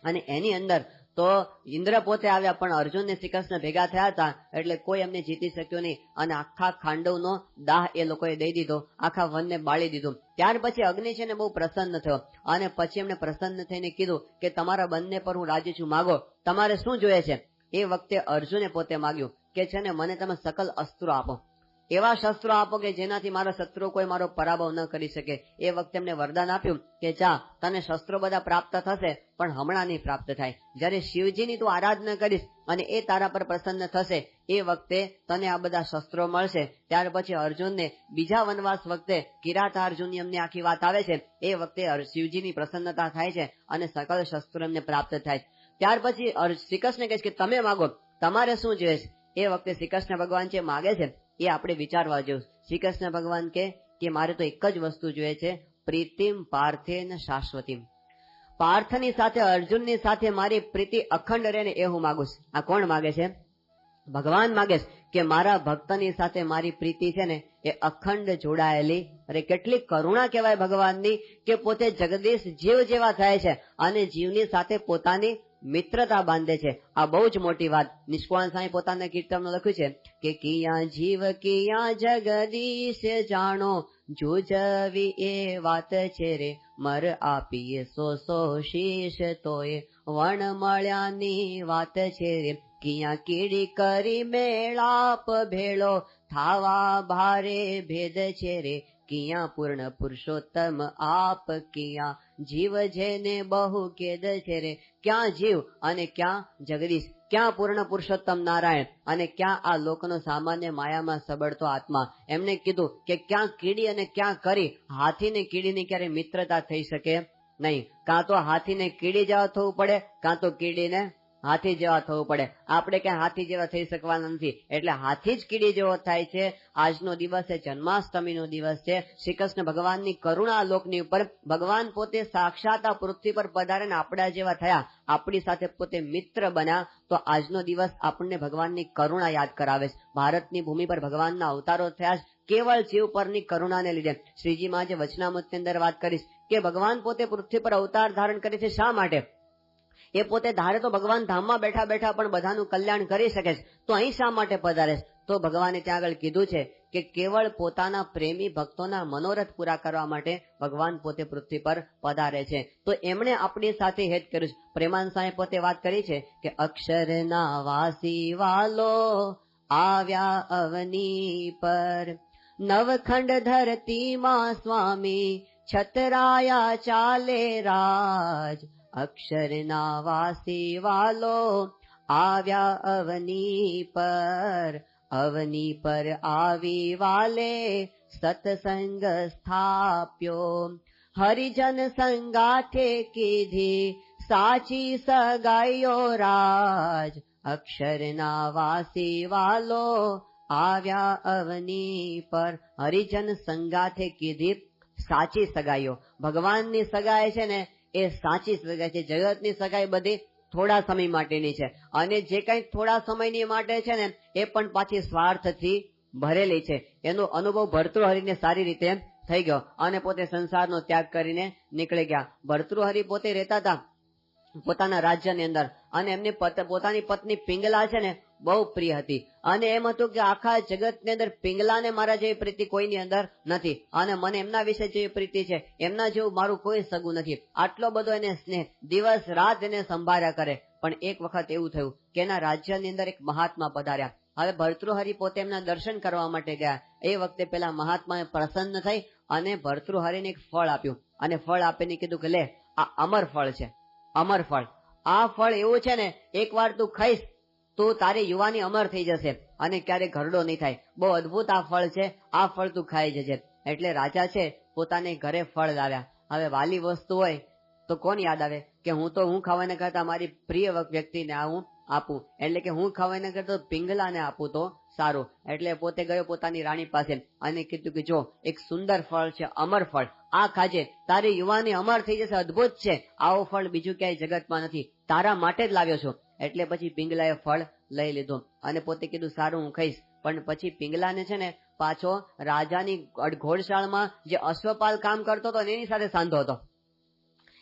અને એની અંદર તો ઇન્દ્ર પોતે આવ્યા, પણ અર્જુન ને શ્રી કૃષ્ણ ભેગા થયા હતા એટલે કોઈ એમને જીતી શક્યો નહીં અને આખા ખાંડવનો દાહ એ લોકોએ દઈ દીધો, આખા વનને બાળી દીધું. ત્યાર પછી અગ્નિ છે ને બહુ પ્રસન્ન થયો અને પછી એમને પ્રસન્ન થઈને કીધું કે તમારા બંને પર હું રાજી છું, માગો તમારે શું જોઈએ છે? એ વખતે અર્જુને પોતે માગ્યું કે છે ને મને તમે સકલ અસ્ત્રો આપો, એવા શસ્ત્રો આપો કે જેનાથી મારા શત્રુ કોઈ મારો પરાભવ ન કરી શકે. એ વખતે એમને વરદાન આપ્યું કે જા તને શસ્ત્રો બધા પ્રાપ્ત થશે પણ હમણાં નહીં પ્રાપ્ત થાય. જ્યારે શિવજીની તું આરાધના કરીશ અને એ તારા પર પ્રસન્ન થશે એ વખતે તને આ બધા શસ્ત્રો મળશે. ત્યાર પછી અર્જુનને બીજા વનવાસ વખતે કિરાતાર્જુનની એમને આખી વાત આવે છે. એ વખતે શિવજીની પ્રસન્નતા થાય છે અને સકલ શસ્ત્રો એમને પ્રાપ્ત થાય. ત્યાર પછી શ્રી કૃષ્ણ કહે છે કે તમે માગો, તમારે શું જોઈએ છે? એ વખતે શ્રી કૃષ્ણ ભગવાન જે માગે છે એ આપણે વિચારવા જેવું. શ્રી કૃષ્ણ ભગવાન કે મારે તો એક જ વસ્તુ જોઈએ છે, પ્રીતિમ પાર્થેન શાશ્વતીમ. પાર્થની સાથે અર્જુનની સાથે મારી પ્રીતિ અખંડ રહે ને એ હું માંગુ છું. આ કોણ માગે છે? ભગવાન માગે છે કે મારા ભક્તની સાથે મારી પ્રીતિ છે ને એ અખંડ જોડાયેલી. અરે કેટલી કરુણા કહેવાય ભગવાનની કે પોતે જગદીશ જીવ જેવા થાય છે અને જીવની સાથે પોતાની મિત્રતા બાંધે છે. આ બહુ જ મોટી વાત. નિષ્કાળ સાંઈ પોતાના કીર્તનમાં લખ્યું છે કે કિયા જીવ કિયા જગદીશ જાણો જુજવી એ વાત છે રે, મર આપીએ સો શીશ તોય વણ મળ્યાની વાત છે રે, કિયા કીડી કરી મેળાપ ભેળો થાવા ભારે ભેદ છે રે, કિયા પૂર્ણ પુરુષોત્તમ આપ કિયા જીવ જેને બહુ કેદ છે રે. ક્યાં જીવ અને ક્યાં જગદીશ, ક્યાં પૂર્ણ પુરુષોત્તમ નારાયણ અને ક્યાં આ લોકનો સામાન્ય માયામાં સબળતો આત્મા. એમને કીધું કે ક્યાં કીડી અને ક્યાં કરી. હાથી ને કીડીની ક્યારે મિત્રતા થઈ શકે નહીં. કાં તો હાથીને કીડી જેવા થવું પડે, કાં તો કીડીને હાથી જેવા થવું પડે. આપણે ક્યાં હાથી જેવા થઈ શકવાના નથી, એટલે હાથી જ કીડી જેવો થાય છે. આજનો દિવસ એ જન્માષ્ટમીનો દિવસ છે. શ્રી કૃષ્ણ ભગવાનની કરુણા લોકની ઉપર ભગવાન પોતે સાક્ષાત આ પૃથ્વી પર પધારીને આપણા જેવા થયા, આપણી સાથે પોતે મિત્ર બન્યા. તો આજનો દિવસ આપણને ભગવાનની કરુણા યાદ કરાવે છે. ભારતની ભૂમિ પર ભગવાનના અવતારો થયા છે કેવળ જીવ પરની કરુણાને લીધે. શ્રીજીમાં જે વચનામૃતની અંદર વાત કરીશ કે ભગવાન પોતે પૃથ્વી પર અવતાર ધારણ કરે છે શા માટે? એ પોતે ધારે તો ભગવાન ધામમાં બેઠા બેઠા પણ બધાનું કલ્યાણ કરી શકે છે, તો અહીં શા માટે પધારે છે? તો ભગવાને ત્યાં આગળ કીધું છે કે કેવળ પોતાના પ્રેમી ભક્તોના મનોરથ પૂરા કરવા માટે ભગવાન પોતે પૃથ્વી પર પધારે છે. તો એમણે આપણી સાથે હેત કર્યું છે. પ્રેમાનંદ સાંઈ પોતે વાત કરી છે કે અક્ષરના વાસી વાલો આવ્યા અવની પર, નવખંડ ધરતીમાં સ્વામી છતરાયા ચાલે રાજ, અક્ષરના વાસી વાલો આવ્યા અવની પર, અવની પર આવી વાલે સત્સંગ સ્થાપ્યો, હરિજન સંગાથે કીધી સાચી સગાઈઓ રાજ, અક્ષરના વાસી વાલો આવ્યા અવની પર. હરિજન સંગાથે કીધી સાચી સગાઈઓ. ભગવાનની સગાઈ છે ને એ સાચી સગાઈ છે. જગતની સગાઈ બધી થોડા સમય માટેની છે અને જે કંઈ થોડા સમયની માટે છે ને એ પણ પાછી સ્વાર્થથી ભરેલી છે. એનો અનુભવ ભર્તૃહરિને સારી રીતે થઈ ગયો અને પોતે સંસારનો ત્યાગ કરીને નીકળી ગયા. ભર્તૃહરિ પોતે રહેતા હતા પોતાના રાજ્યની અંદર, અને એમની પોતાની પત્ની પિંગલા છે ને બહુ પ્રિય હતી, અને એમ હતું કે આખા જગતની અંદર પિંગલાને મારા જેવી પ્રીતિ કોઈની અંદર નથી, અને મને એમના વિશે જેવી પ્રીતિ છે એમના જેવું મારું કોઈ સગું નથી. આટલો બધો એને સ્નેહ, દિવસ રાત એને સંભાળ્યા કરે. પણ એક વખત એવું થયું કે એના રાજ્યની અંદર એક મહાત્મા પધાર્યા. હવે ભર્તૃહરિ પોતે એમના દર્શન કરવા માટે ગયા. એ વખતે પેલા મહાત્માએ પ્રસન્ન થઈ અને ભર્તૃહરિને એક ફળ આપ્યું, અને ફળ આપીને કીધું કે લે, આ અમર ફળ છે, અમર ફળ. આ ફળ એવું છે ને, એકવાર તું ખાઈશ તો તારી યુવાની અમર થઈ જશે અને ક્યારેય ઘરડો નહીં થાય. બહુ અદભુત આ ફળ છે, આ ફળ તું ખાઈ જજે. એટલે રાજા છે પોતાને ઘરે ફળ લાવ્યા. હવે વાલી વસ્તુ હોય તો કોણ યાદ આવે કે હું ખાવાને કરતા મારી પ્રિય વ્યક્તિને હું આપું, એટલે કે હું ખાવાને કરતા પિંગલાને આપું તો સારું. એટલે પોતે ગયો પોતાની રાણી પાસે અને કીધું કે જો એક સુંદર ફળ છે, અમર ફળ, આ ખાજે, તારી યુવાની અમર થઈ જશે, અદભુત છે, આવો ફળ બીજું ક્યાંય જગતમાં નથી, તારા માટે જ લાવ્યો છું. એટલે પછી પિંગલાએ ફળ લઈ લીધું અને પોતે કીધું સારું હું ખાઈશ. પણ પછી પિંગલાને છે ને પાછો રાજાની ઘોડશાળમાં જે અશ્વપાલ કામ કરતો હતો એની સાથે સાંધો હતો.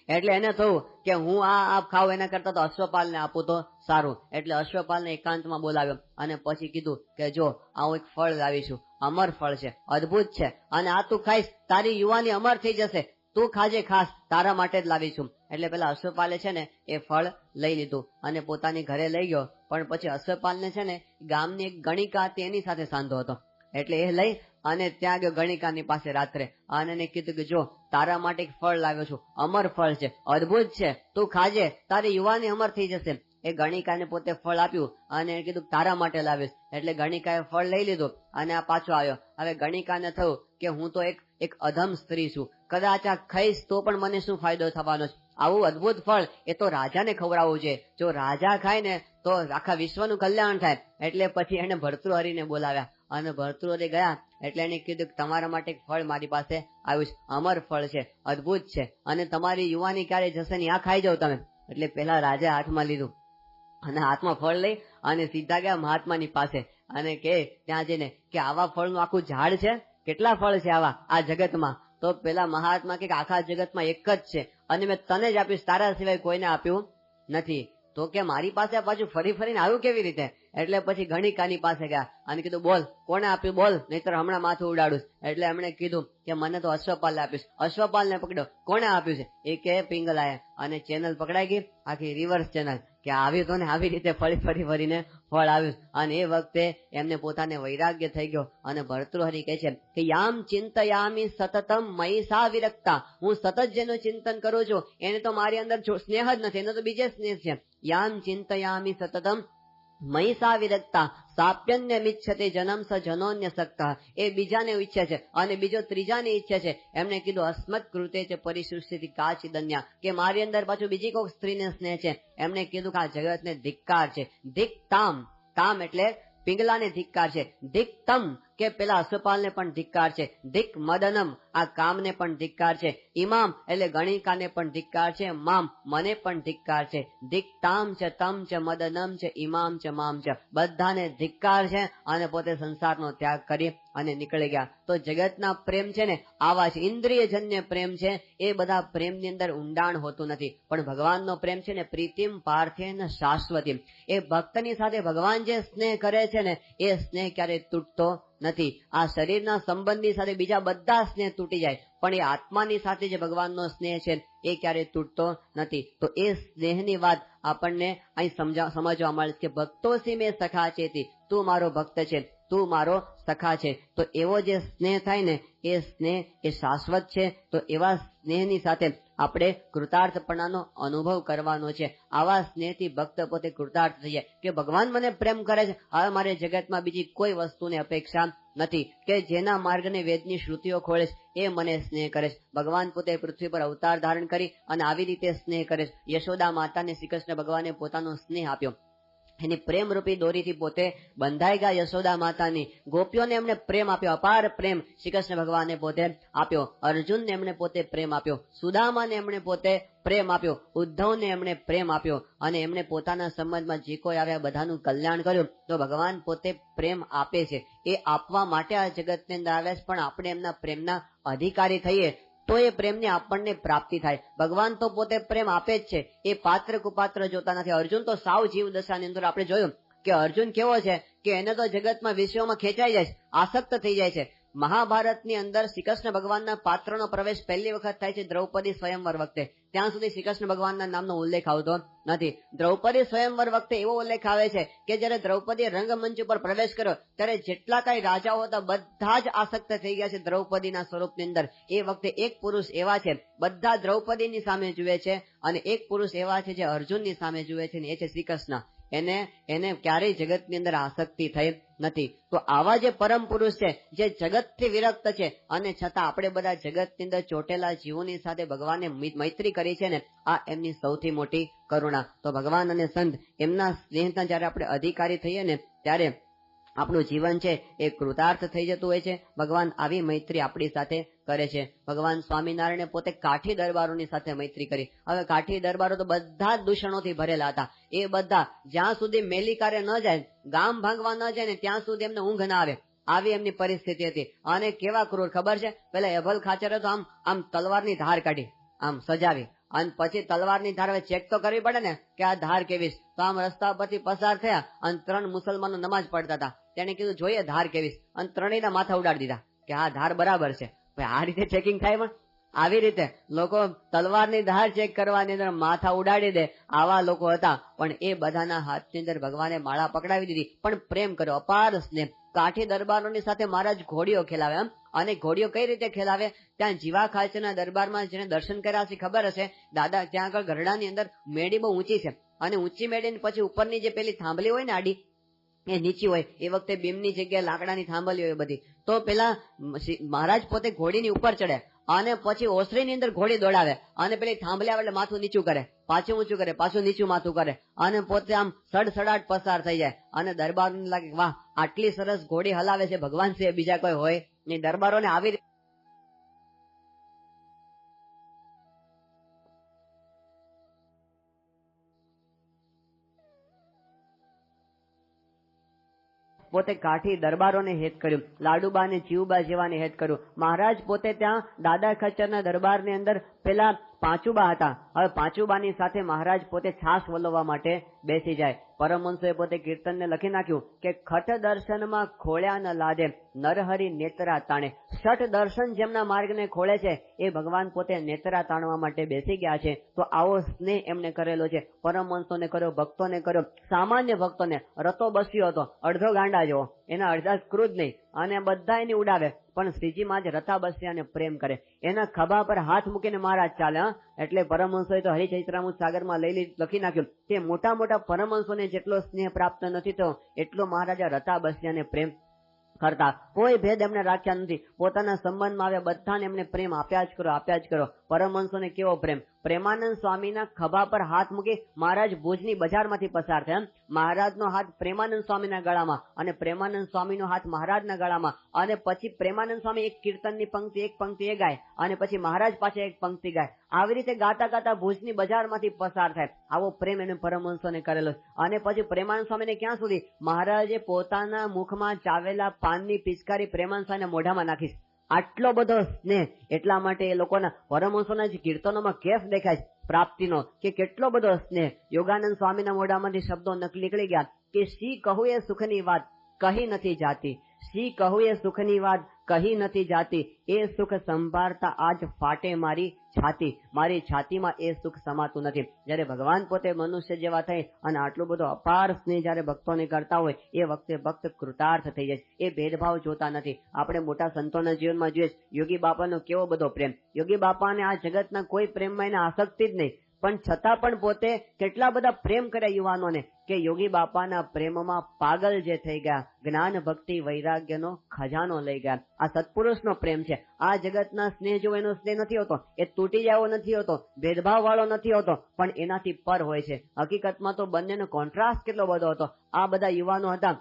એટલે એને થયું કે હું આ ખાવ એના કરતા તો અશ્વપાલને આપું તો સારું. એટલે અશ્વપાલને એકાંતમાં બોલાવ્યો અને પછી કીધું કે જો આ હું એક ફળ લાવીશું, અમર ફળ છે, અદભુત છે, અને આ તું ખાઈશ તારી યુવાની અમર થઈ જશે, તું ખાજે, ખાસ તારા માટે જ લાવીશું. એટલે પેલા અશ્વપાલે છે ને એ ફળ લઈ લીધું અને પોતાની ઘરે લઈ ગયો. પણ પછી અશ્વપાલને છે ને ગામની એક ગણિકા હતી એની સાથે સાંધો હતો. એટલે એ લઈ અને ત્યાં ગયો ગણિકાની પાસે રાત્રે, અને એને કીધું કે જો તારા માટે એક ફળ લાવ્યો છું, અમર ફળ છે, અદભુત છે, તું ખાજે, તારી યુવાની અમર થઈ જશે. એ ગણિકાને પોતે ફળ આપ્યું અને એને કીધું તારા માટે લાવીશ. એટલે ગણિકાએ ફળ લઈ લીધું અને આ પાછો આવ્યો. હવે ગણિકાને થયું કે હું તો એક અધમ સ્ત્રી છું, કદાચ આ ખાઈશ તો પણ મને શું ફાયદો થવાનો છે, આવું અદભુત ફળ એ તો રાજાને ખવડાવવું છે, જો રાજા ખાય ને તો આખા વિશ્વનું કલ્યાણ થાય. એટલે પછી એને ભર્તૃહરિને બોલાવ્યા અને ભર્તૃહરિ ગયા. એટલે એને કીધું કે તમારા માટે એક ફળ મારી પાસે આવ્યું છે, અમર ફળ છે, અદભુત છે, અને તમારી યુવાની ક્યારે જશે નહીં, આ ખાઈ જાવ તમે. એટલે પેલા રાજા હાથમાં લીધું અને હાથમાં ફળ લઈ અને સીધા ગયા મહાત્માની પાસે અને કે ત્યાં જઈને કે આવા ફળનું આખું ઝાડ છે, કેટલા ફળ છે આવા આ જગતમાં? તો પેલા મહાત્મા કે આખા જગતમાં એક જ છે અને મેં તને જ આપીશ, તારા સિવાય કોઈને આપ્યું નથી. તો કે મારી પાસે પાછું ફરી ફરીને આવ્યું કેવી રીતે? એટલે પછી ગણિકાની પાસે ગયા અને કીધું બોલ કોને આપ્યું, બોલ, નહીતર હમણાં માથું ઉડાડું. એટલે એમણે કીધું કે મને તો અશ્વપાલને આપીશ. અશ્વપાલને પકડ્યો, કોને આપ્યું છે? એ કે પિંગલાએ. અને ચેનલ પકડાઈ ગઈ, આખી રિવર્સ ચેનલ, કે આવ્યું તો ને આવી રીતે ફરી ફરીને ફળ આવ્યું. અને એ વખતે એમને પોતાને વૈરાગ્ય થઈ ગયો અને ભર્તૃહરિ કહે છે કે યામ ચિંતયામિ સતતમ મયી સા વિરક્તા, હું સતત જેનું ચિંતન કરું છું એને તો મારી અંદર સ્નેહ જ નથી, એનો તો બીજે સ્નેહ છે. યામ ચિંતયામિ સતતમ મયી સા વિરક્તા સાપ્યન્ય મિચ્છતે જનમ સ જનોન્ય સક્તા, એ બીજાને ઈચ્છે છે અને બીજો ત્રીજાને ઈચ્છે છે. એમને કીધું અસ્મત કૃતે છે પરિસૃષ્ટિ કાચિદન્યા, કે મારી અંદર પાછું બીજી કોઈ સ્ત્રીને સ્નેહ છે. એમને કીધું કે આ જગતને ધિક્કાર છે. ધિક્તામ, તામ એટલે પિંગલાને ધિક્કાર છે. ધિક્તમ કે પેલા અશ્વપાલને પણ ધિક્કાર છે. ધિક મદનમ, આ કામને પણ ધિક્કાર છે. ઇમામ એટલે ગણિકાને પણ ધિક્કાર છે. મામ, મને પણ ધિક્કાર છે. ધિક્તામ ચ તમ ચ મદનમ ચ ઇમામ ચ મામ ચ, બધાને ધિક્કાર છે અને પોતે સંસારનો ત્યાગ કરી અને નીકળી ગયા. તો જગતના પ્રેમ છે ને આવા છે, ઇન્દ્રિયજન્ય પ્રેમ છે. એ બધા પ્રેમની અંદર ઊંડાણ હોતું નથી, પણ ભગવાનનો પ્રેમ છે ને પ્રીતિમ પાર્થેન શાશ્વતીમ, એ ભક્તની સાથે ભગવાન જે સ્નેહ કરે છે ને એ સ્નેહ ક્યારેય તૂટતો નથી. આ શરીરના સંબંધી સાથે બીજા બધા સ્નેહ તૂટી જાય, પણ એ આત્માની સાથે જે ભગવાનનો સ્નેહ છે એ ક્યારેય તૂટતો નથી. તો એ સ્નેહની વાત આપણને અહીં સમજવા મળે કે ભક્તોસી મેં સખા ચેતી, તું મારો ભક્ત છે, તું મારો સખા છે. તો એવો જે સ્નેહ થાય ને એ સ્નેહ એ શાશ્વત છે. તો એવા સ્નેહની સાથે આપણે કૃતાર્થપણાનો અનુભવ કરવાનો છે. આવા સ્નેહથી ભક્ત પોતે કૃતાર્થ થઈ જાય કે ભગવાન મને પ્રેમ કરે છે, હવે મારે જગતમાં બીજી કોઈ વસ્તુની અપેક્ષા નથી. કે જેના માર્ગને વેદની શ્રુતિઓ ખોળે છે એ મને સ્નેહ કરે છે. ભગવાન પોતે પૃથ્વી પર અવતાર ધારણ કરી અને આવી રીતે સ્નેહ કરે છે. યશોદા માતાને શ્રી કૃષ્ણ ભગવાને પોતાનો સ્નેહ આપ્યો, એની પ્રેમરૂપી દોરીથી પોતે બંધાઈ ગયા યશોદા માતાની. ગોપીઓને એમણે પ્રેમ આપ્યો, અપાર પ્રેમ શ્રી કૃષ્ણ ભગવાને પોતે આપ્યો. અર્જુનને એમણે પોતે પ્રેમ આપ્યો, સુદામાને એમણે પોતે પ્રેમ આપ્યો, ઉદ્ધવને એમણે પ્રેમ આપ્યો, અને એમણે પોતાના સંબંધમાં જે કોઈ આવ્યા બધાનું કલ્યાણ કર્યું. તો ભગવાન પોતે પ્રેમ આપે છે, એ આપવા માટે આ જગતની અંદર આવ્યા છે. પણ આપણે એમના પ્રેમના અધિકારી થઈએ તો એ પ્રેમની આપણને પ્રાપ્તિ થાય. ભગવાન તો પોતે પ્રેમ આપે જ છે, એ પાત્ર કુપાત્ર જોતા નથી. અર્જુન તો સાવ જીવ દશાની અંદર આપણે જોયું કે અર્જુન કેવો છે કે એને તો જગતમાં વિશ્વમાં ખેંચાઈ જાય છે, આસક્ત થઈ જાય છે. મહાભારતની અંદર શ્રી કૃષ્ણ ભગવાનના પાત્રનો પ્રવેશ પહેલી વખત થાય છે દ્રૌપદી સ્વયંવર વખતે. ત્યાં સુધી શ્રી કૃષ્ણ ભગવાનના નામનો ઉલ્લેખ આવતો નથી. દ્રૌપદી સ્વયંવર વખતે એવો ઉલ્લેખ આવે છે કે જ્યારે દ્રૌપદી રંગમંચ ઉપર પ્રવેશ કર્યો ત્યારે જેટલા કઈ રાજાઓ હતા બધા જ આસક્ત થઈ ગયા છે દ્રૌપદીના સ્વરૂપની અંદર. એ વખતે એક પુરુષ એવા છે, બધા દ્રૌપદીની સામે જુએ છે, અને એક પુરુષ એવા છે જે અર્જુનની સામે જુએ છે, ને એ છે શ્રી કૃષ્ણ. એને ક્યારેય જગતની અંદર આસક્તિ થઈ નથી. તો આવા જે પરમ પુરુષ છે જે જગતથી વિરક્ત છે, અને છતાં આપણે બધા જગતની અંદર ચોટેલા જીવોની સાથે ભગવાને મૈત્રી કરી છે ને, આ એમની સૌથી મોટી કરુણા. તો ભગવાન અને સંત એમના સ્નેહના જયારે આપણે અધિકારી થઈએ ને ત્યારે આપણું જીવન છે એ કૃતાર્થ થઈ જતું હોય છે. ભગવાન આવી મૈત્રી આપણી સાથે કરે છે. ભગવાન સ્વામિનારાયણે પોતે કાઠી દરબારોની સાથે મૈત્રી કરી. હવે કાઠી દરબારો તો બધા જ દૂષણોથી ભરેલા હતા. એ બધા જ્યાં સુધી મેલીકારે ન જાય, ગામ ભાંગવા ન જાય ને ત્યાં સુધી એમને ઊંઘ ના આવે, આવી એમની પરિસ્થિતિ હતી. અને કેવા ક્રૂર ખબર છે, પેલા એભલ ખાચરે તો આમ તલવારની ધાર કાઢી, આમ સજાવી, અને પછી તલવારની ધાર હવે ચેક તો કરવી પડે ને કે આ ધાર કેવી. તો આમ રસ્તા પરથી પસાર થયા અને 3 મુસલમાનો નમાજ પડતા હતા. તેને કીધું જોઈએ ધાર કેવી, અને ત્રણેયના માથા ઉડાડી દીધા કે આ ધાર બરાબર છે. આ રીતે ચેકિંગ થાય. પણ આવી રીતે લોકો તલવારની ધાર ચેક કરવાની અંદર માથા ઉડાડી દે, આવા લોકો હતા. પણ એ બધાના હાથની અંદર ભગવાને માળા પકડાવી દીધી, પણ પ્રેમ કર્યો, અપાર સ્નેહ. કાઠી દરબારોની સાથે મહારાજ ઘોડીઓ ખેલાવે. અને ઘોડીઓ કઈ રીતે ખેલાવે, ત્યાં જીવા ખાચરના દરબારમાં જેને દર્શન કર્યા છે ખબર હશે, દાદા ત્યાં આગળ ગરડાની અંદર મેડી બહુ ઊંચી છે, અને ઊંચી મેડી પછી ઉપરની જે પેલી થાંભલી હોય ને આડી, એ નીચી હોય. એ વખતે બીમની જગ્યાએ લાકડાની થાંભલી હોય બધી. તો પેલા મહારાજ પોતે ઘોડીની ઉપર ચડે અને પછી ઓસરીની અંદર ઘોડી દોડાવે, અને પેલી થાંભલી આવે એટલે માથું નીચું કરે, પાછું ઊંચું કરે, પાછું નીચું માથું કરે, અને પોતે આમ સડસડાટ પસાર થઈ જાય. અને દરબારોને લાગે વાહ, આટલી સરસ ઘોડી હલાવે છે ભગવાન છે, બીજા કોઈ હોય નહીં. દરબારોને આવી પોતે કાઠી દરબારોને હેત કર્યું, લાડુબા ને ચીવબા જેવાને હેત કર્યું. મહારાજ પોતે ત્યાં દાદા ખચ્ચરના દરબારની અંદર પેલા પાંચુબા હતા. હવે પાંચુબાની સાથે મહારાજ પોતે છાશ વલોવવા માટે બેસી જાય. પરમહંસોએ પોતે કીર્તનને લખી નાખ્યું કે ખટ દર્શનમાં ખોળ્યા ન લાદે, નરહરિ નેત્રા તાણે. છઠ દર્શન જેમના માર્ગને ખોળે છે એ ભગવાન પોતે નેત્રા તાણવા માટે બેસી ગયા છે. તો આવો સ્નેહ એમને કરેલો છે. પરમહંસોને કર્યો, ભક્તોને કર્યો. સામાન્ય ભક્તોને રતો બસ્યો હતો, અડધો ગાંડા જેવો, એના અડધા ક્રુદ્ધ નહીં, અને બધા એની ઉડાવે, પણ શ્રીજીમાં જ રતા બસ્યાને પ્રેમ કરે. એના ખભા પર હાથ મૂકીને મહારાજ ચાલે. એટલે પરમહંસોએ તો હરિચૈત્રામૃત સાગરમાં લખી નાખ્યું કે મોટા મોટા પરમહંસોને જેટલો સ્નેહ પ્રાપ્ત નથી થયો એટલો મહારાજા રતા બસ્યાને પ્રેમ કરતા. કોઈ ભેદ એમને રાખ્યા નથી. પોતાના સંબંધમાં આવ્યા બધાને એમને પ્રેમ આપ્યા જ કરો, આપ્યા જ કરો. પરમહંસોને કેવો પ્રેમ. પ્રેમાનંદ સ્વામીના ખભા પર હાથ મૂકી મહારાજ ભુજની બજારમાંથી પસાર થયા. મહારાજનો હાથ પ્રેમાનંદ સ્વામીના ગળામાં, અને પ્રેમાનંદ સ્વામીનો હાથ મહારાજના ગળામાં, અને પછી પ્રેમાનંદ સ્વામી એક કીર્તનની પંક્તિ એક પંક્તિ એ ગાય, અને પછી મહારાજ પાસે એક પંક્તિ ગાય. આવી રીતે ગાતા ગાતા ભુજની બજારમાંથી પસાર થાય. આવો પ્રેમ એને પરમહંસોને કરેલો. અને પછી પ્રેમાનંદ સ્વામીને ક્યાં સુધી, મહારાજે પોતાના મુખમાં ચાવેલા પાનની પિચકારી પ્રેમાનંદ સ્વામીના મોઢામાં નાખીશ. આટલો બધો સ્નેહ. એટલા માટે એ લોકોના પરમહંસોના જે કીર્તનોમાં કેફ દેખાય પ્રાપ્તિનો, કે કેટલો બધો સ્નેહ. યોગાનંદ સ્વામીના મોઢામાંથી શબ્દો નીકળી ગયા કે શી કહું એ સુખની વાત કહી નથી જાતી, શી કહું એ સુખની વાત કહી નથી જાતી, એ સુખ સંભાળતા આજ ફાટે મારી છાતી, મારી છાતીમાં એ સુખ સમાતું નથી. જયારે ભગવાન પોતે મનુષ્ય જેવા થઈ અને આટલો બધો અપાર સ્નેહ જયારે ભક્તોને કરતા હોય એ વખતે ભક્ત કૃતાર્થ થઈ જાય. એ ભેદભાવ જોતા નથી. આપણે મોટા સંતોના જીવનમાં જોઈએ યોગી બાપાનો કેવો બધો પ્રેમ. યોગી બાપાને આ જગતના કોઈ પ્રેમમાં એને આસક્તિ જ નહીં, પણ છતાં પણ પોતે કેટલા બધા પ્રેમ કર્યા યુવાનોને કે યોગી બાપાના પ્રેમમાં પાગલ જે થઈ ગયા, જ્ઞાન ભક્તિ વૈરાગ્યનો ખજાનો લઈ ગયા. આ સત્પુરુષનો પ્રેમ છે. આ જગતના સ્નેહ જો એનો સ્નેહ નથી હોતો, એ તૂટી જાવો નથી હોતો, ભેદભાવ વાળો નથી હોતો, પણ એનાથી પર હોય છે. હકીકતમાં તો બંનેનો કોન્ટ્રાસ્ટ કેટલો બધો હતો. આ બધા યુવાનો હતા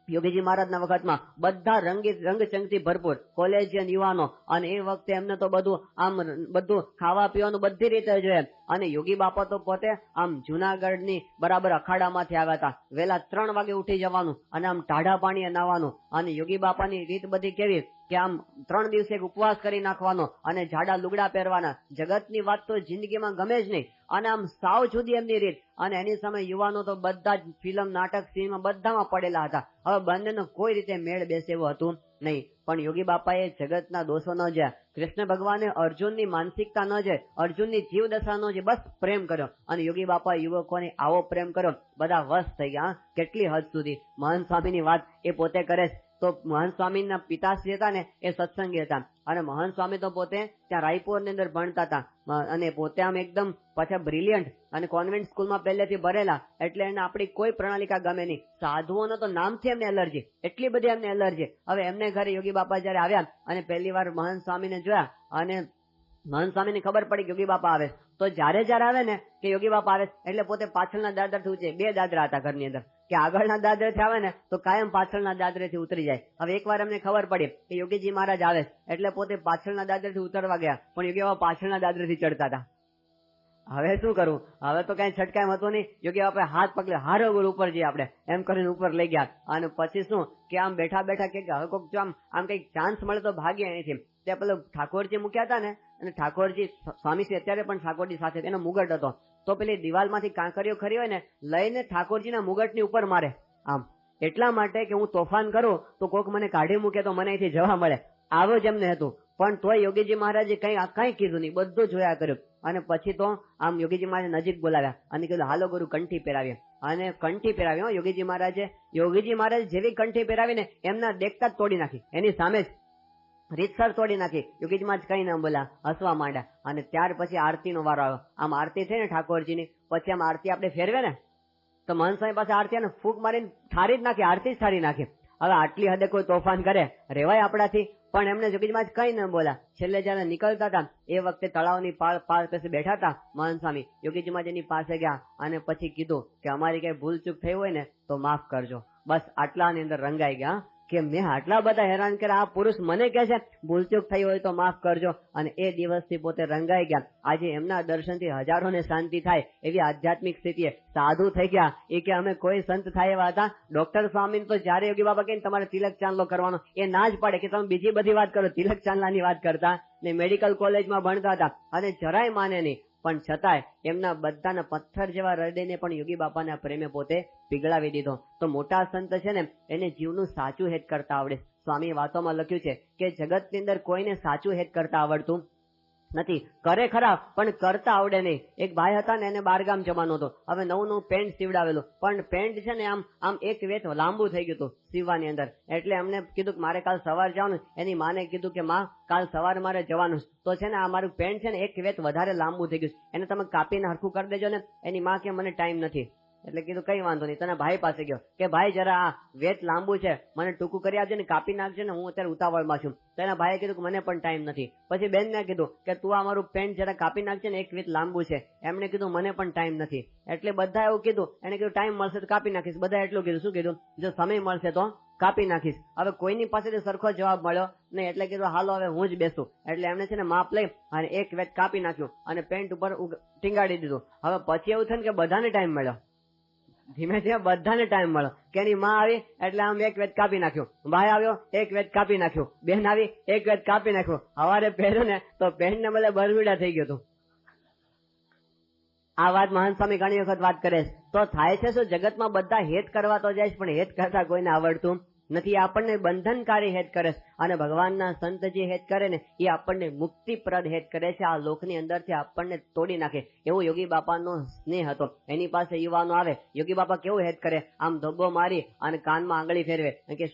યોગીજી મહારાજના વખતમાં, બધા રંગચંગથી ભરપૂર કોલેજિયન યુવાનો, અને એ વખતે એમને તો બધું ખાવા પીવાનું બધી રીતે જોઈએ. અને યોગી બાપા તો પોતે આમ જુનાગઢની બરાબર અખાડામાંથી આવ્યા હતા. વહેલા 3 વાગે ઉઠી જવાનું અને આમ ટાઢા પાણીએ નાવાનું. અને યોગી બાપાની રીત બધી કેવી કે આમ 3 દિવસે ઉપવાસ કરી નાખવાનો અને જાડા લુગડા પહેરવાના, જગતની વાત તો જિંદગીમાં ગમે જ નહીં, અને આમ સાવ જુદી એમની રીત. અને એની સામે યુવાનો તો બધા જ ફિલ્મ, નાટક, સિનેમા બધામાં પડેલા હતા. હવે બંનેનો કોઈ રીતે મેળ બેસે એવું હતું નહીં. પણ યોગી બાપાએ જગતના દોષો ન જોયા, કૃષ્ણ ભગવાને અર્જુનની માનસિકતા ન જોઈ, અર્જુનની જીવદશા ન જોઈ, બસ પ્રેમ કર્યો. અને યોગી બાપા યુવકોને આવો પ્રેમ કર્યો, બધા વશ થઈ ગયા. કેટલી હદ સુધી! મહંત સ્વામીની વાત એ પોતે કરે છે. તો મહંત સ્વામીના પિતાશ્રી હતા ને એ સત્સંગી હતા, અને મહંત સ્વામી તો પોતે ત્યાં રાયપુરની અંદર ભણતા હતા, અને પોતે આમ એકદમ પાછા બ્રિલિયન્ટ, અને કોન્વેન્ટ સ્કૂલમાં પહેલેથી ભરેલા, એટલે એને આપણી કોઈ પ્રણાલિકા ગમે નહીં. સાધુઓનો તો નામથી એમને એલર્જી, એટલી બધી એમને એલર્જી. હવે એમને ઘરે યોગી બાપા જયારે આવ્યા અને પહેલી વાર મહંત સ્વામીને જોયા, અને મહંત સ્વામીને ખબર પડી કે યોગી બાપા આવે, તો જયારે આવે ને કે યોગી બાપા આવે એટલે પોતે પાછળના દાદરથી ઉતરે. 2 દાદરા હતા ઘરની અંદર, કે આગળના દાદરેથી આવે ને તો કાયમ પાછળના દાદરેથી ઉતરી જાય. હવે એકવાર એમને ખબર પડી કે યોગીજી મહારાજ આવે એટલે પોતે પાછળના દાદરેથી ઉતરવા ગયા, પણ યોગી બાપા પાછળના દાદરેથી ચડતા હતા. હવે શું કરવું? હવે તો કઈ છટકાય હતું નહીં. યોગી બાપાએ હાથ પકડ્યો, હારો ગુરુ ઉપર જઈએ આપણે, એમ કરીને ઉપર લઈ ગયા. અને પછી શું કે આમ બેઠા બેઠા કે હવે કોઈક જો આમ કઈક ચાન્સ મળે તો ભાગ્ય અહીંથી. ત્યાં પેલો ઠાકોરજી મૂક્યા હતા ને, અને ઠાકોરજી સ્વામીશ્રી અત્યારે પણ ઠાકોરજી સાથે એનો મુગટ હતો, તો પેલી દિવાલમાંથી કાંકરીઓ ખરી હોય ને લઈને ઠાકોરજીના મુગટની ઉપર મારે, આમ એટલા માટે કે હું તોફાન કરું તો કોક મને કાઢી મૂકે તો મને અહીંથી જવા મળે, આવો જ એમને હતું. પણ તોય યોગીજી મહારાજે કઈ કીધું નહીં, બધું જોયા કર્યું. અને પછી તો આમ યોગીજી મહારાજ નજીક બોલાવ્યા અને કીધું હાલો ગુરુ કંઠી પહેરાવીએ. અને કંઠી પહેરાવી યોગીજી મહારાજ જેવી કંઠી પહેરાવીને એમના દેખતા જ તોડી નાખી, એની સામે જ રીતસર તોડી નાખી. યોગીજી મહારાજ કઈ ના બોલા, હસવા માંડ્યા. અને ત્યાર પછી આરતીનો વારો આવ્યો. આમ આરતી થઈ ને ઠાકોરજીની, પછી આમ આરતી આપણે ફેરવે ને તો મહંત સ્વામી પાસે આરતી ને ફૂંક મારીને ઠારી જ નાખી, આરતી જ ઠારી નાખી. હવે આટલી હદે કોઈ તોફાન કરે, રેવાય આપણાથી? પણ એમને યોગીજી મહારાજ કઈ ન બોલા. છેલ્લે જયારે નીકળતા હતા એ વખતે તળાવની પાળ પાસે બેઠા હતા મહંત સ્વામી. યોગીજી મહારાજ એની પાસે ગયા અને પછી કીધું કે અમારી કઈ ભૂલચૂક થઈ હોય ને તો માફ કરજો. બસ આટલાની અંદર રંગાઈ ગયા કે મેં આટલા બધા હેરાન કર્યા, આ પુરુષ મને કહે છે ભૂલચૂક થઈ હોય તો માફ કરજો. અને એ દિવસથી પોતે રંગાઈ ગયા. આજે એમના દર્શનથી હજારોને શાંતિ થાય એવી આધ્યાત્મિક સ્થિતિએ સાધુ થઈ ગયા. એ કે અમે કોઈ સંત થાય એવા હતા. ડોક્ટર સ્વામી તો જયારે યોગી બાબા કહે તમારે તિલક ચાંદલો કરવાનો, એ ના જ પાડે કે તમે બીજી બધી વાત કરો, તિલક ચાંદલાની વાત કરતા ને. મેડિકલ કોલેજમાં ભણતા હતા અને જરાય માને નહીં, પણ છતાંય એમના બધાના પથ્થર જેવા હૃદયને પણ યોગી બાપાના પ્રેમે પોતે પીગળાવી દીધો. તો મોટા સંત છે ને એને જીવનું સાચું હેત કરતા આવડે. સ્વામી વાતોમાં લખ્યું છે કે જગતની અંદર કોઈને સાચું હેત કરતા આવડતું નથી. કરે ખરા પણ કરતા આવડે નહીં. એક ભાઈ હતા ને એને 12 ગામ જવાનું હતું. હવે નવું પેન્ટ સીવડાવેલું, પણ પેન્ટ છે ને આમ એક વેત લાંબુ થઈ ગયું હતું સીવવાની અંદર. એટલે એમને કીધું કે મારે કાલ સવાર જવાનું. એની માને કીધું કે માં કાલ સવારે મારે જવાનું, તો છે ને આ મારું પેન્ટ છે ને એક વેત વધારે લાંબુ થઈ ગયું, એને તમે કાપીને હરખું કરી દેજો ને. એની માં કે મને ટાઈમ નથી. એટલે કીધું કઈ વાંધો નહીં. તને ભાઈ પાસે ગયો કે ભાઈ જરા આ વેત લાંબુ છે, મને ટૂંકું કરી આપજે ને, કાપી નાખજે ને, હું અત્યારે ઉતાવળમાં છું. તો એના ભાઈએ કીધું કે મને પણ ટાઈમ નથી. પછી બેનને કીધું કે તું આ મારું પેન્ટ જરા કાપી નાખજે ને, એક વેત લાંબુ છે. એમને કીધું મને પણ ટાઈમ નથી. એટલે બધા એવું કીધું. એને કીધું ટાઈમ મળશે તો કાપી નાખીશ. બધા એટલું કીધું. શું કીધું? જો સમય મળશે તો કાપી નાખીશ. હવે કોઈની પાસેથી સરખો જવાબ મળ્યો નહીં, એટલે કીધું હાલો હવે હું જ બેસું. એટલે એમને છે ને માપ લઈ અને એક વેત કાપી નાખ્યું અને પેન્ટ ઉપર ટીંગાડી દીધું. હવે પછી એવું થયું કે બધાને ટાઈમ મળ્યો, ધીમે ધીમે બધાને ટાઈમ મળ્યો કે એની માં આવી એટલે આમ એક વેત કાપી નાખ્યું, ભાઈ આવ્યો એક વેત કાપી નાખ્યું, બેન આવી એક વેત કાપી નાખ્યું. હવારે પહેર્યું ને તો પેન્ટ ને બદલે બરવીડા થઈ ગયું હતું. આ વાત મહંત સ્વામી ઘણી વખત વાત કરે છે. તો થાય છે શું? જગતમાં બધા હેત કરવા તો જાય પણ હેત કરતા કોઈને આવડતું નથી. આપણને બંધનકારી હેત કરે છે અને ભગવાનના સંત જે હેત કરે ને એ આપણને મુક્તિપ્રદ હેત કરે છે. આ લોકની અંદરથી આપણને તોડી નાખે એવું યોગી બાપાનો સ્નેહ હતો. એની પાસે યુવાનો આવે, યોગી બાપા કેવું હેત કરે, આમ ધબ્બો મારી અને કાનમાં આંગળી ફેરવે કે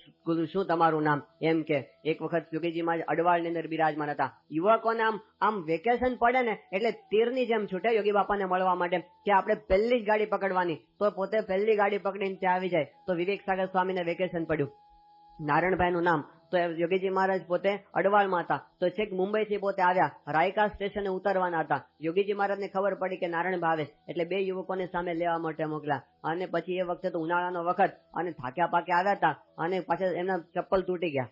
શું તમારું નામ, એમ કે. એક વખત યોગીજી મહારાજ અડવાળની અંદર બિરાજમાન હતા. યુવકોને આમ વેકેશન પડે ને એટલે તીરની જેમ છૂટે યોગી બાપાને મળવા માટે કે આપણે પહેલી જ ગાડી પકડવાની. તો પોતે પહેલી ગાડી પકડીને ત્યાં આવી જાય. તો વિવેક સાગર સ્વામીને વેકેશન પડ્યું. નારાયણભાઈ નું નામ. તો યોગીજી મહારાજ પોતે અડવાળમાં હતા. તો છેક મુંબઈ થી પોતે આવ્યા, રાયકા સ્ટેશને ઉતરવાના હતા. યોગીજી મહારાજ ને ખબર પડી કે નારાયણભાઈ આવે એટલે 2 યુવકોને સામે લેવા માટે મોકલ્યા. અને પછી એ વખતે તો ઉનાળાનો વખત અને થાક્યા પાક્યા આવ્યા હતા અને પાછા એમના ચપ્પલ તૂટી ગયા.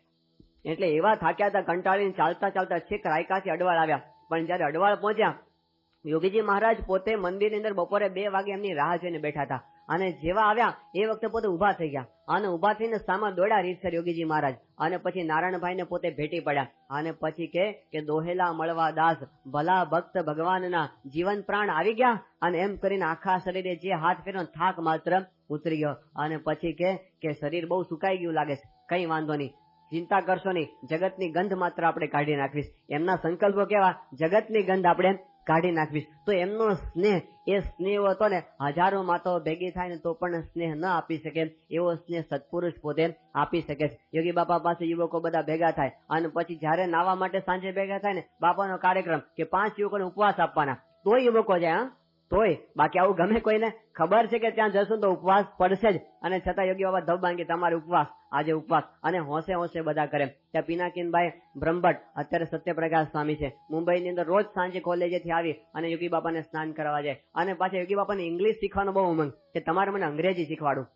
એટલે એવા થાક્યા હતા, કંટાળીને ચાલતા ચાલતા છેક રાયકાથી અડવાળ આવ્યા. પણ જયારે અડવાળ પહોંચ્યા યોગીજી મહારાજ પોતે મંદિરની અંદર બપોરે 2 વાગે એમની રાહ જોઈને બેઠા હતા. અને જેવા આવ્યા એ વખતે પોતે ઉભા થઈ ગયા અને ઉભા થઈને સામા દોડ્યા રીતસર યોગીજી મહારાજ અને પછી નારાયણભાઈને પોતે ભેટી પડ્યા અને પછી કે દોહેલા મળવા દાસ ભલા ભક્ત ભગવાનના જીવન પ્રાણ આવી ગયા અને એમ કરીને આખા શરીરે જે હાથ ફેરનો થાક માત્ર ઉતરી ગયો અને પછી કે શરીર બહુ સુકાઈ ગયું લાગે છે, કઈ વાંધો નહીં, ચિંતા કરશો નહીં, જગતની ગંધ માત્ર આપણે કાઢી નાખવીશ. એમના સંકલ્પો કેવા, જગતની ગંધ આપણે કાઢી નાખવીશ. તો એમનો સ્નેહ, એ સ્નેહ હતો ને, હજારો માતાઓ ભેગી થાય ને તો પણ સ્નેહ ન આપી શકે એવો સ્નેહ સત્પુરુષ પોતે આપી શકે છે. યોગી બાપા પાસે યુવકો બધા ભેગા થાય અને પછી જયારે નાવા માટે સાંજે ભેગા થાય ને, બાપાનો કાર્યક્રમ કે 5 યુવકોને ઉપવાસ આપવાના, તોય યુવકો જાય. તોય બાકી આવું ગમે કોઈને? ખબર છે કે ત્યાં જશું તો ઉપવાસ પડશે જ, અને છતાં યોગી બાબા ધબ ભાંગી તમારે ઉપવાસ, આજે ઉપવાસ, અને હોંશે હોંશે બધા કરે. ત્યાં પિનાકીનભાઈ બ્રહ્મભટ્ટ અત્યારે સત્યપ્રકાશ સ્વામી છે, મુંબઈની અંદર રોજ સાંજે કોલેજેથી આવી અને યોગી બાપાને સ્નાન કરવા જાય અને પાછા યોગી બાપાને ઇંગ્લિશ શીખવાનો બહુ ઉમંગ કે તમારે મને અંગ્રેજી શીખવાડું.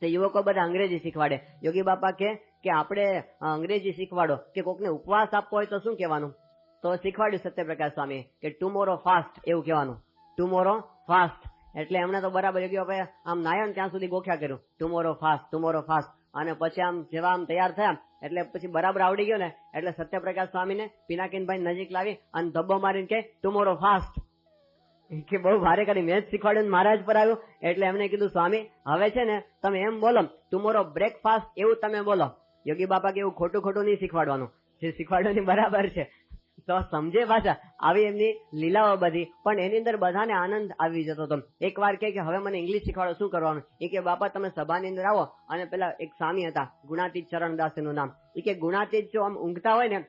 તે યુવકો બધા અંગ્રેજી શીખવાડે. યોગી બાપા કે આપણે અંગ્રેજી શીખવાડો, કે કોકને ઉપવાસ આપવો હોય તો શું કહેવાનું? તો શીખવાડ્યું સત્યપ્રકાશ સ્વામી કે ટુમોરો ફાસ્ટ, એવું કહેવાનું, ટુમોરો ફાસ્ટ. એટલે એમણે તો બરાબર યોગી બાપાએ આમ નાયા ત્યાં સુધી ગોખ્યા કર્યું, ટુમોરો ફાસ્ટ, ટુમોરો ફાસ્ટ. અને પછી આમ જેવા આમ તૈયાર થયા એટલે પછી બરાબર આવડી ગયો ને, એટલે સત્યપ્રકાશ સ્વામીને પિનાકીનભાઈ નજીક લાવી અને ધબ્બો મારીને કે ટુમોરો ફાસ્ટ, કે બહુ ભારે કરી મેચ શીખવાડ્યું મહારાજ પર આવ્યું. એટલે એમને કીધું સ્વામી હવે છે ને તમે એમ બોલો ટુમોરો બ્રેકફાસ્ટ, એવું તમે બોલો. યોગી બાપા કે એવું ખોટું ખોટું નહીં શીખવાડવાનું, જે શીખવાડવાની બરાબર છે. તો સમજે પાછા આવી એમની લીલાઓ બધી, પણ એની અંદર બધાને આનંદ આવી જતો હતો. એક વાર કે હવે મને ઇંગ્લિશ શીખવાડો, શું કરવાનું? એ કે બાપા તમે સભાની અંદર આવો અને પેલા એક સ્વામી હતા ગુણાતીત ચરણદાસ એનું નામ, એ કે ગુણાતીત જો આમ ઊંઘતા હોય ને,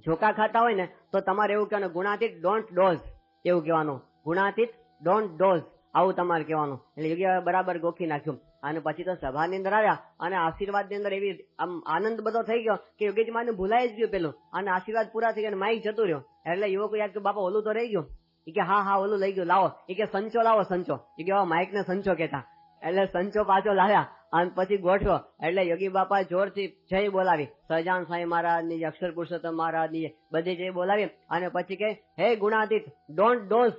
ઝોકા ખાતા હોય ને, તો તમારે એવું કહેવાનું ગુણાતીત ડોન્ટ ડોઝ, એવું કહેવાનું, ગુણાતીત ડોન્ટ ડોઝ, આવું તમારે કહેવાનું. એટલે યોગી બરાબર ગોખી નાખ્યું. અને પછી તો સભાની અંદર આવ્યા અને આશીર્વાદ ની અંદર એવી આમ આનંદ બધો થઈ ગયો કે યોગીજી માને ભૂલાઈ જ ગયું પેલું, અને આશીર્વાદ પૂરા થઈ ગયા, માઇક જતું રહ્યો. એટલે યુવકો યાદ કે બાપા ઓલું તો રહી ગયું. એ કે હા ઓલું લઈ ગયું, લાવો. એ કે સંચો લાવો, સંચો. એ કે માઇક ને સંચો કહેતા. એટલે સંચો પાછો લાવ્યા અને પછી ગોઠવો. એટલે યોગી બાપા જોરથી જય બોલાવી, સહજાન સ્વામી મહારાજની, અક્ષર પુરુષોત્તમ મહારાજની, બધી જય બોલાવી અને પછી કે હે ગુણાતીત ડોન્ટ ડોઝ.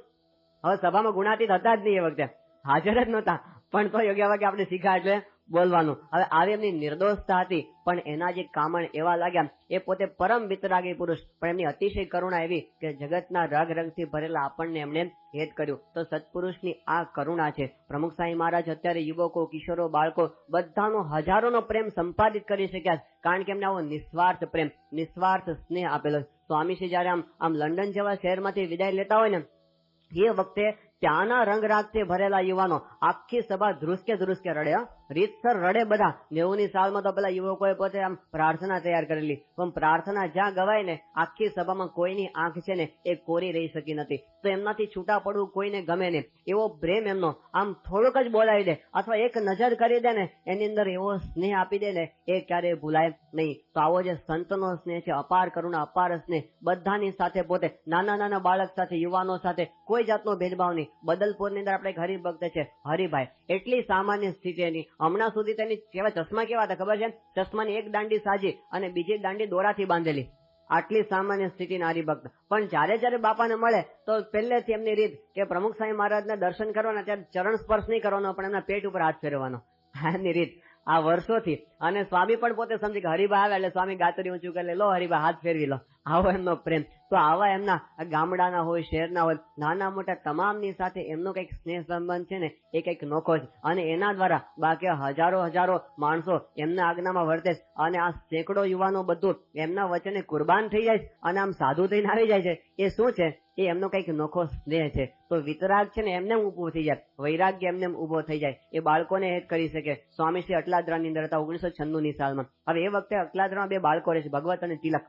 હવે સભામાં ગુણાતીત હતા જ નહીં, એ વખતે હાજર જ નહોતા, પણ તો યોગી બાબા કે આપણે શીખા એટલે બોલવાનું. હવે આવી એમની નિર્દોષતા હતી, પણ એના જે કામણ એવા લાગ્યા, એ પોતે પરમ વિતરાગી પુરુષ, પણ એમની અતિશય કરુણા એવી કે જગતના રગ રગથી ભરેલા આપણને એમણે હેત કર્યું. તો સત્પુરુષની આ કરુણા છે. પ્રમુખ સ્વામી મહારાજ અત્યારે યુવકો, કિશોરો, બાળકો બધાનો હજારોનો પ્રેમ સંપાદિત કરી શક્યા, કારણ કે એમને આવો નિસ્વાર્થ પ્રેમ, નિસ્વાર્થ સ્નેહ આપેલો. સ્વામીશ્રી જયારે આમ લંડન જેવા શહેરમાંથી વિદાય લેતા હોય ને, એ વખતે ત્યાંના રંગરાગથી ભરેલા યુવાનો આખી સભા ધ્રુસકે ધ્રુસકે રડે, રીતસર રડે બધા. 90ની સાલમાં તો પેલા યુવકોએ પોતે આમ પ્રાર્થના તૈયાર કરેલી, પણ પ્રાર્થના જ્યાં ગવાય ને, આખી સભામાં કોઈની આંખ છે ને એ કોરી રહી શકી નથી. તો એમનાથી છૂટા પડવું કોઈને ગમે નહીં. એવો પ્રેમ એમનો, આમ થોડુંક જ બોલાવી દે અથવા એક નજર કરી દે ને, એની અંદર એવો સ્નેહ આપી દે ને, એ ક્યારેય ભૂલાય નહીં. તો આવો જે સંતનો સ્નેહ છે, અપાર કરુણા, અપાર સ્નેહ, બધાની સાથે પોતે, નાના નાના બાળક સાથે, યુવાનો સાથે કોઈ જાતનો ભેદભાવ નહીં. બદલપુરની અંદર આપણે એક હરિભક્ત છે હરિભાઈ, એટલી સામાન્ય સ્થિતિ એની. હમણાં સુધી તેની કેવા ચશ્મા કેવા હતા ખબર છે? ચશ્માની એક દાંડી સાજી અને બીજી દાંડી દોરાથી બાંધેલી, આટલી સામાન્ય સ્થિતિના હરિભક્ત. પણ જયારે જયારે બાપાને મળે તો પહેલેથી એમની રીત કે પ્રમુખ સ્વામી મહારાજના દર્શન કરવાના, ત્યારે ચરણ સ્પર્શ નહીં કરવાનો, પણ એમના પેટ ઉપર હાથ ફેરવવાનો, એમની રીત આ વર્ષોથી. અને સ્વામી પણ પોતે સમજી કે હરિભાઈ આવે એટલે સ્વામી ગાતરી ઊંચું કરી લો, હરિભાઈ હાથ ફેરવી લો, આવો એમનો પ્રેમ. તો આવા એમના ગામડાના હોય, શહેરના હોય, નાના મોટા તમામની સાથે એમનો કઈક સ્નેહ સંબંધ છે ને, એ કઈક નોખો છે. અને એના દ્વારા બાકી હજારો માણસો એમના આજ્ઞામાં વર્તે છે, અને આ સેંકડો યુવાનો બધું એમના વચને કુરબાન થઈ જાય છે અને આમ સાધુ થઈને આવી જાય છે. એ શું છે? એ એમનો કઈક નોખો સ્નેહ છે. તો વિતરાગ છે ને એમને ઉભો થઈ જાય, વૈરાગ્ય એમને ઉભો થઈ જાય, એ બાળકોને હેત કરી શકે. સ્વામીશ્રી અટલાદરાની અંદર હતા 1996ની સાલમાં. હવે એ વખતે અટલાદરામાં 2 બાળકો રહે છે, ભગવત અને તિલક,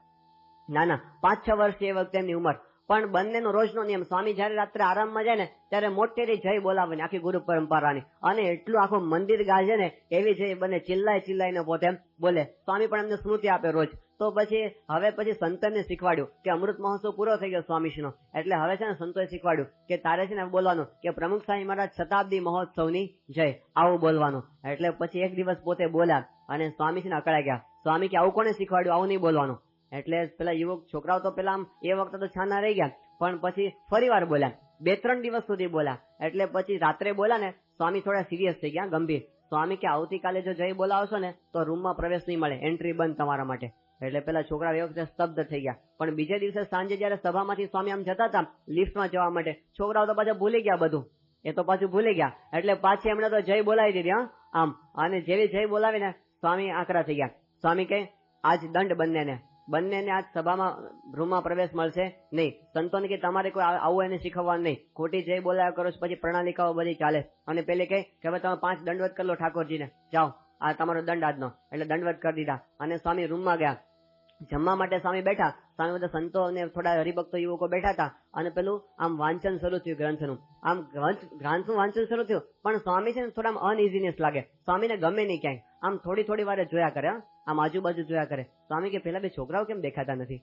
નાના 5-6 વર્ષ એ વખતે એમની ઉંમર. પણ બંનેનો રોજનો નિયમ, સ્વામી જયારે રાત્રે આરામમાં જાય ને ત્યારે મોટેરી જય બોલાવવાની, આખી ગુરુ પરંપરાની, અને એટલું આખું મંદિર ગાજે ને એવી જય બંને ચિલ્લાઈને પોતે એમ બોલે. સ્વામી પણ એમને સ્મૃતિ આપે રોજ. તો પછી સંતોને શીખવાડ્યું કે અમૃત મહોત્સવ પૂરો થઈ ગયો સ્વામીશ્રીનો, એટલે હવે છે ને સંતોએ શીખવાડ્યું કે તારે છે ને બોલવાનું કે પ્રમુખ સ્વામી મહારાજ શતાબ્દી મહોત્સવની જય, આવું બોલવાનું. એટલે પછી એક દિવસ પોતે બોલ્યા અને સ્વામીશ્રીને અકળાઈ ગયા. સ્વામી કે આવું કોને શીખવાડ્યું, આવું નહીં બોલવાનું. એટલે પેલા યુવક છોકરાઓ તો પેલા એ વખતે તો છાના રહી ગયા, પણ પછી ફરી વાર બોલ્યા, 2-3 દિવસ સુધી બોલ્યા. એટલે પછી રાત્રે બોલ્યા ને, સ્વામી થોડા સિરિયસ થઈ ગયા, ગંભીર. સ્વામી કે આવતીકાલે જો જય બોલાવશો ને તો રૂમમાં પ્રવેશ નહીં મળે, એન્ટ્રી બંધ તમારા માટે. એટલે પેલા છોકરા એ વખતે સ્તબ્ધ થઈ ગયા. પણ બીજે દિવસે સાંજે જયારે સભામાંથી સ્વામી આમ જતા હતા લિફ્ટમાં જવા માટે, છોકરાઓ તો પાછા ભૂલી ગયા બધું, એ તો પાછું ભૂલી ગયા. એટલે પાછી એમણે તો જય બોલાવી દીધી. હા, આમ અને જેવી જય બોલાવીને સ્વામી આકરા થઈ ગયા. સ્વામી કહે આજ દંડ બંનેને આજ સભામાં રૂમમાં પ્રવેશ મળશે નહીં. સંતોને કે તમારે કોઈ આવું એને શીખવવાનું નહીં, ખોટી જય બોલાવ્યા કરો છો, પછી પ્રણાલિકાઓ બધી ચાલે. અને પેલે કહે કે હવે તમે 5 દંડવત કરી લો ઠાકોરજીને, જાઓ આ તમારો દંડ આજનો. એટલે દંડવત કરી દીધા અને સ્વામી રૂમમાં ગયા. જમવા માટે સ્વામી બેઠા, સ્વામી બધા સંતો અને થોડા હરિભક્તો યુવકો બેઠા હતા અને પેલું આમ વાંચન શરૂ થયું ગ્રંથનું. આમ ગ્રંથનું વાંચન શરૂ થયું, પણ સ્વામી છે ને થોડા અનઇઝીનેસ લાગે, સ્વામીને ગમે નહીં ક્યાંય. આમ થોડી વારે જોયા કરે, આમ આજુબાજુ જોયા કરે. સ્વામી કે પેલા બે છોકરાઓ કેમ દેખાતા નથી?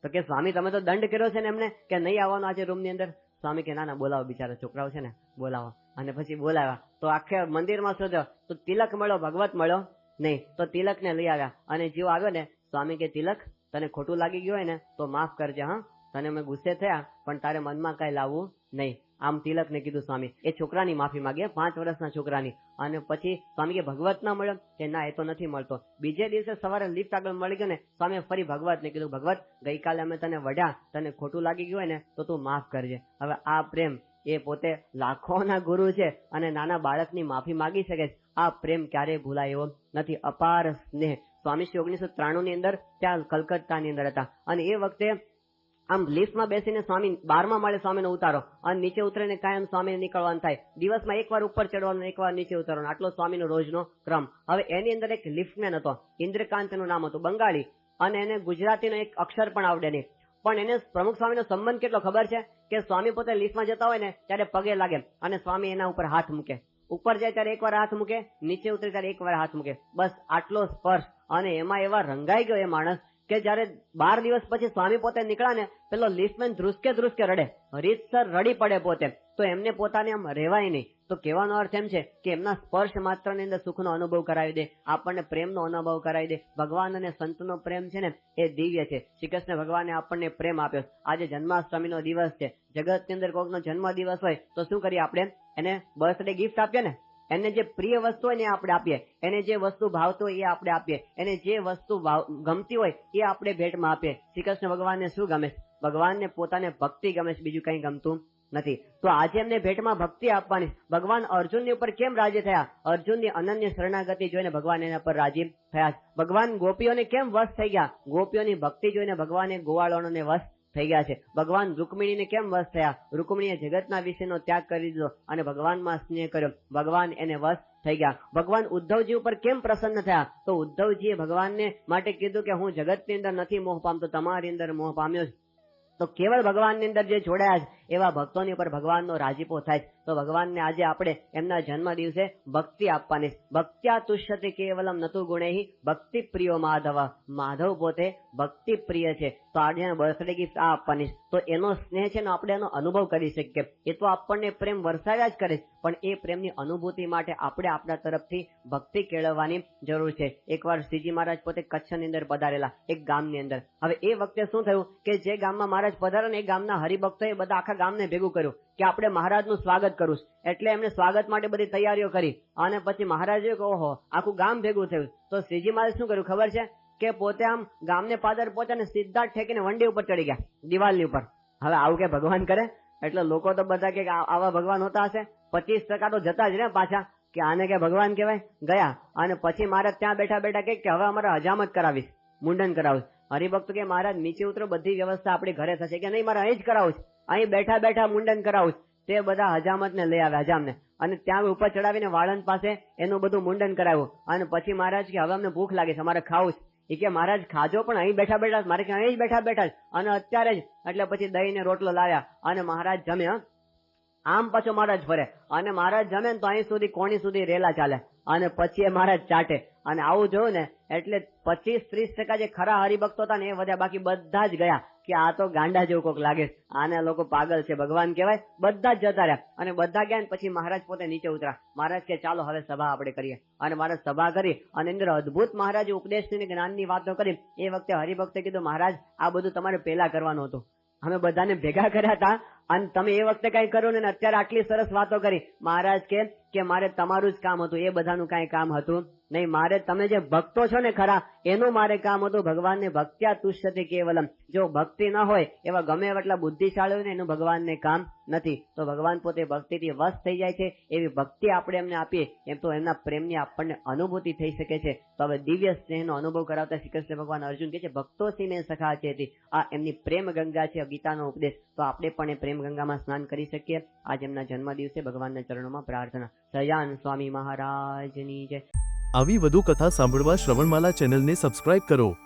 તો કે સ્વામી તમે તો દંડ કર્યો છે ને એમને કે નહીં આવવાનું આજે રૂમની અંદર. સ્વામી કે ના બોલાવો, બિચારા છોકરાઓ છે ને બોલાવો. અને પછી બોલાવ્યા તો આખે મંદિરમાં શોધ્યો તો તિલક મળ્યો, ભગવત મળ્યો નહીં. તો તિલકને લઈ આવ્યા અને જેવો આવ્યો ને સ્વામી કે તિલક તને ખોટું લાગી ગયું હોય ને તો માફ કરજે, હા તને અમે ગુસ્સે થયા પણ તારે મનમાં કઈ લાવવું નહીં. આમ તિલકને કીધું સ્વામી. એ છોકરાની માફી માંગે, 5 વર્ષના છોકરાની. અને પછી સ્વામી કે ભગવત ના મળ્યો કે ના એ તો નથી મળતો. બીજે દિવસે સવારે લિફ્ટ આગળ મળી ગયો ને સ્વામી ફરી ભગવતને કીધું ભગવત ગઈકાલે અમે તને વઢ્યા, તને ખોટું લાગી ગયું હોય ને તો તું માફ કરજે. હવે આ પ્રેમ એ પોતે લાખોના ગુરુ છે અને નાના બાળકની માફી માંગી શકે છે. આ પ્રેમ ક્યારેય ભૂલાય એવો નથી. અપાર સ્નેહ. સ્વામી શ્રી 1993 ની અંદર ત્યાં કલકત્તાની અંદર હતા અને એ વખતે આમ લિફ્ટમાં બેસીને સ્વામી 12મા માળે સ્વામીનો ઉતારો અને નીચે ઉતરીને કાયમ સ્વામીને નીકળવાનું થાય. દિવસમાં એકવાર ઉપર ચડવાનું, એકવાર નીચે ઉતરવાનું, આટલો સ્વામીનો રોજનો ક્રમ. હવે એની અંદર એક લિફ્ટમેન હતો, ઇન્દ્રકાંત એનું નામ હતું, બંગાળી, અને એને ગુજરાતીનો એક અક્ષર પણ આવડે નહીં. પણ એને પ્રમુખ સ્વામીનો સંબંધ કેટલો ખબર છે કે સ્વામી પોતે લિફ્ટમાં જતા હોય ને ત્યારે પગે લાગે અને સ્વામી એના ઉપર હાથ મૂકે. ઉપર જાય ત્યારે એકવાર હાથ મૂકે, નીચે ઉતરે ત્યારે એકવાર હાથ મૂકે. બસ આટલો સ્પર્શ. અને એમાં એવા રંગાઈ ગયો એ માણસ કે જયારે 12 દિવસ પછી સ્વામી પોતે નીકળ્યા ને પેલો લિફ્ટમેન ધ્રુસકે રડે, રીતસર રડી પડે પોતે. તો એમને પોતાને આમ રહેવાય નહીં. તો કહેવાનો અર્થ એમ છે કે એમના સ્પર્શ માત્ર ની અંદર સુખનો અનુભવ કરાવી દે, આપણને પ્રેમનો અનુભવ કરાવી દે. ભગવાન અને સંતનો પ્રેમ છે ને એ દિવ્ય છે. શ્રી કૃષ્ણ ભગવાને આપણને પ્રેમ આપ્યો. આજે જન્માષ્ટમીનો દિવસ છે. જગતની અંદર કોઈકનો જન્મ દિવસ હોય તો શું કરીએ આપણે? એને બર્થડે ગિફ્ટ આપીએ ને. એને જે પ્રિય વસ્તુ હોય ને આપણે આપીએ, એને જે વસ્તુ ભાવતો હોય એ આપણે આપીએ, એને જે વસ્તુ ગમતી હોય એ આપણે ભેટમાં આપીએ. શ્રી કૃષ્ણ ભગવાનને શું ગમે છે? ભગવાનને પોતાને ભક્તિ ગમે છે, બીજું કઈ ગમતું નથી. તો આજે એમને ભેટમાં ભક્તિ આપવાની. ભગવાન અર્જુનની ઉપર કેમ રાજી થયા? અર્જુનની અનન્ય શરણાગતિ જોઈને ભગવાન એના પર રાજી થયા. ભગવાન ગોપીઓને કેમ વશ થઈ ગયા? ગોપીઓની ભક્તિ જોઈને ભગવાને ગોવાળોને વશ થઈ ગયા છે. ભગવાન રૂકમિણીને કેમ વશ થયા? રૂકમિણીએ જગતના વિષયનો ત્યાગ કરી દીધો અને ભગવાનમાં સ્નેહ કર્યો. ભગવાન એને વશ થઈ ગયા. ભગવાન ઉદ્ધવજી ઉપર કેમ પ્રસન્ન થયા? તો ઉદ્ધવજીએ ભગવાનને માટે કીધું કે હું જગતની અંદર નથી મોહ પામતો, તમારી અંદર મોહ પામ્યો છે. તો કેવળ ભગવાનની અંદર જે જોડાયા છે એવા ભક્તોની ઉપર ભગવાનનો રાજીપો થાય છે. તો ભગવાનને આજે આપણે એમના જન્મ દિવસે ભક્તિ આપવાની. ભક્ત્યા તુષ્યતે કેવલમ નતુ ગુણેહી ભક્તિ પ્રિયો માધવ. માધવ પોતે ભક્તિ પ્રિય છે. તો આજે બર્થડે ગિફ્ટ આ આપવાની. તો એનો સ્નેહ છે ને આપણે એનો અનુભવ કરી શકીએ. એ તો આપણને પ્રેમ વરસાવ્યા જ કરે, પણ એ પ્રેમની અનુભૂતિ માટે આપણે આપણા તરફથી ભક્તિ કેળવવાની જરૂર છે. એકવાર શ્રીજી મહારાજ પોતે કચ્છની અંદર પધારેલા એક ગામની અંદર. હવે એ વખતે શું થયું કે જે ગામમાં મહારાજ પધારે ને એ ગામના હરિભક્તોએ બધા આખા ગામને ભેગું કર્યું કે આપણે મહારાજનું સ્વાગત કરવું. એટલે એમને સ્વાગત માટે બધી તૈયારીઓ કરી અને પછી મહારાજે કહો ઓહો આખું ગામ ભેગું થયું. તો શ્રીજી મહારાજ શું કર્યું ખબર છે કે પોતે આમ ગામને પાદર પહોંચ્યા ને સીધા ઠેકીને વંડી ઉપર ચડી ગયા, દિવાલની ઉપર. હવે આવું કે ભગવાન કરે? એટલે લોકો તો બધા કે આવા ભગવાન હોતા હશે. 25% તો જતા જ ને પાછા કે આને કે ભગવાન કહેવાય. ગયા અને પછી મહારાજ ત્યાં બેઠા કે હવે અમારે હજામત કરાવીશ, મુંડન કરાવીશ. હરિભક્ત કે મહારાજ નીચે ઉતરો, બધી વ્યવસ્થા આપણી ઘરે થશે. કે નહીં મારે અહીં જ કરાવું છે, અહીં બેઠા મુંડન કરાવું. તે બધા હજામત ને લઈ આવ્યા, હજામને, અને ત્યાં ઉપર ચડાવીને વાળંદ પાસે એનું બધું મુંડન કરાવ્યું. અને પછી મહારાજ કે હવે અમને ભૂખ લાગે છે, અમારે ખાવું છે. એ કે મહારાજ ખાજો પણ અહીં બેઠા મારે કે અહીં જ બેઠા અને અત્યારે જ. એટલે પછી દહીં ને રોટલો લાવ્યા અને મહારાજ જમે. આમ પાછો મહારાજ ફરે અને મહારાજ જમે ને તો અહીં સુધી કોણી સુધી રેલા ચાલે અને પછી એ મહારાજ ચાટે. અને આવું જોયું ને એટલે 25-30% જે ખરા હરિભક્તો હતા ને એ વધ્યા, બાકી બધા જ ગયા કે આ તો ગાંડા જેવું કોક લાગે, આને લોકો પાગલ છે, ભગવાન કહેવાય. બધા જ જતા રહ્યા અને બધા ગયા. પછી મહારાજ પોતે નીચે ઉતરા. મહારાજ કે ચાલો હવે સભા આપણે કરીએ. અને મહારાજ સભા કરી અને અંદર અદભુત મહારાજે ઉપદેશની જ્ઞાનની વાતો કરી. એ વખતે હરિભક્તે કીધું મહારાજ આ બધું તમારે પહેલા કરવાનું હતું, અમે બધાને ભેગા કર્યા હતા અને તમે એ વખતે કઈ કર્યું ને અત્યારે આટલી સરસ વાતો કરી. મહારાજ કે કે મારે તમારું જ કામ હતું, એ બધાનું કાંઈ કામ હતું નહીં. મારે તમે જે ભક્તો છો ને ખરા, એનું મારે કામ હતું. ભગવાનને ભક્ત્યા તુષ્યતે કેવલમ. જો ભક્તિ ન હોય એવા ગમે એટલા બુદ્ધિશાળી હોય ને, એનું ભગવાનને કામ નથી. તો ભગવાન પોતે ભક્તિથી વશ થઈ જાય છે. એવી ભક્તિ આપણે એમને આપીએ એમ તો એમના પ્રેમની આપણને અનુભૂતિ થઈ શકે છે. તો હવે દિવ્ય સ્નેહનો અનુભવ કરાવતા શ્રી કૃષ્ણ ભગવાન અર્જુન કહે છે, ભક્તો સિને સખા છે. આ એમની પ્રેમ ગંગા છે, ગીતાનો ઉપદેશ. તો આપણે પણ એ પ્રેમ ગંગામાં સ્નાન કરી શકીએ. આજ એમના જન્મ દિવસે ભગવાનના ચરણોમાં પ્રાર્થના. સહજાનંદ સ્વામી મહારાજની જય. આવી વધુ કથા સાંભળવા શ્રવણમાલા ચેનલને સબસ્ક્રાઇબ કરો.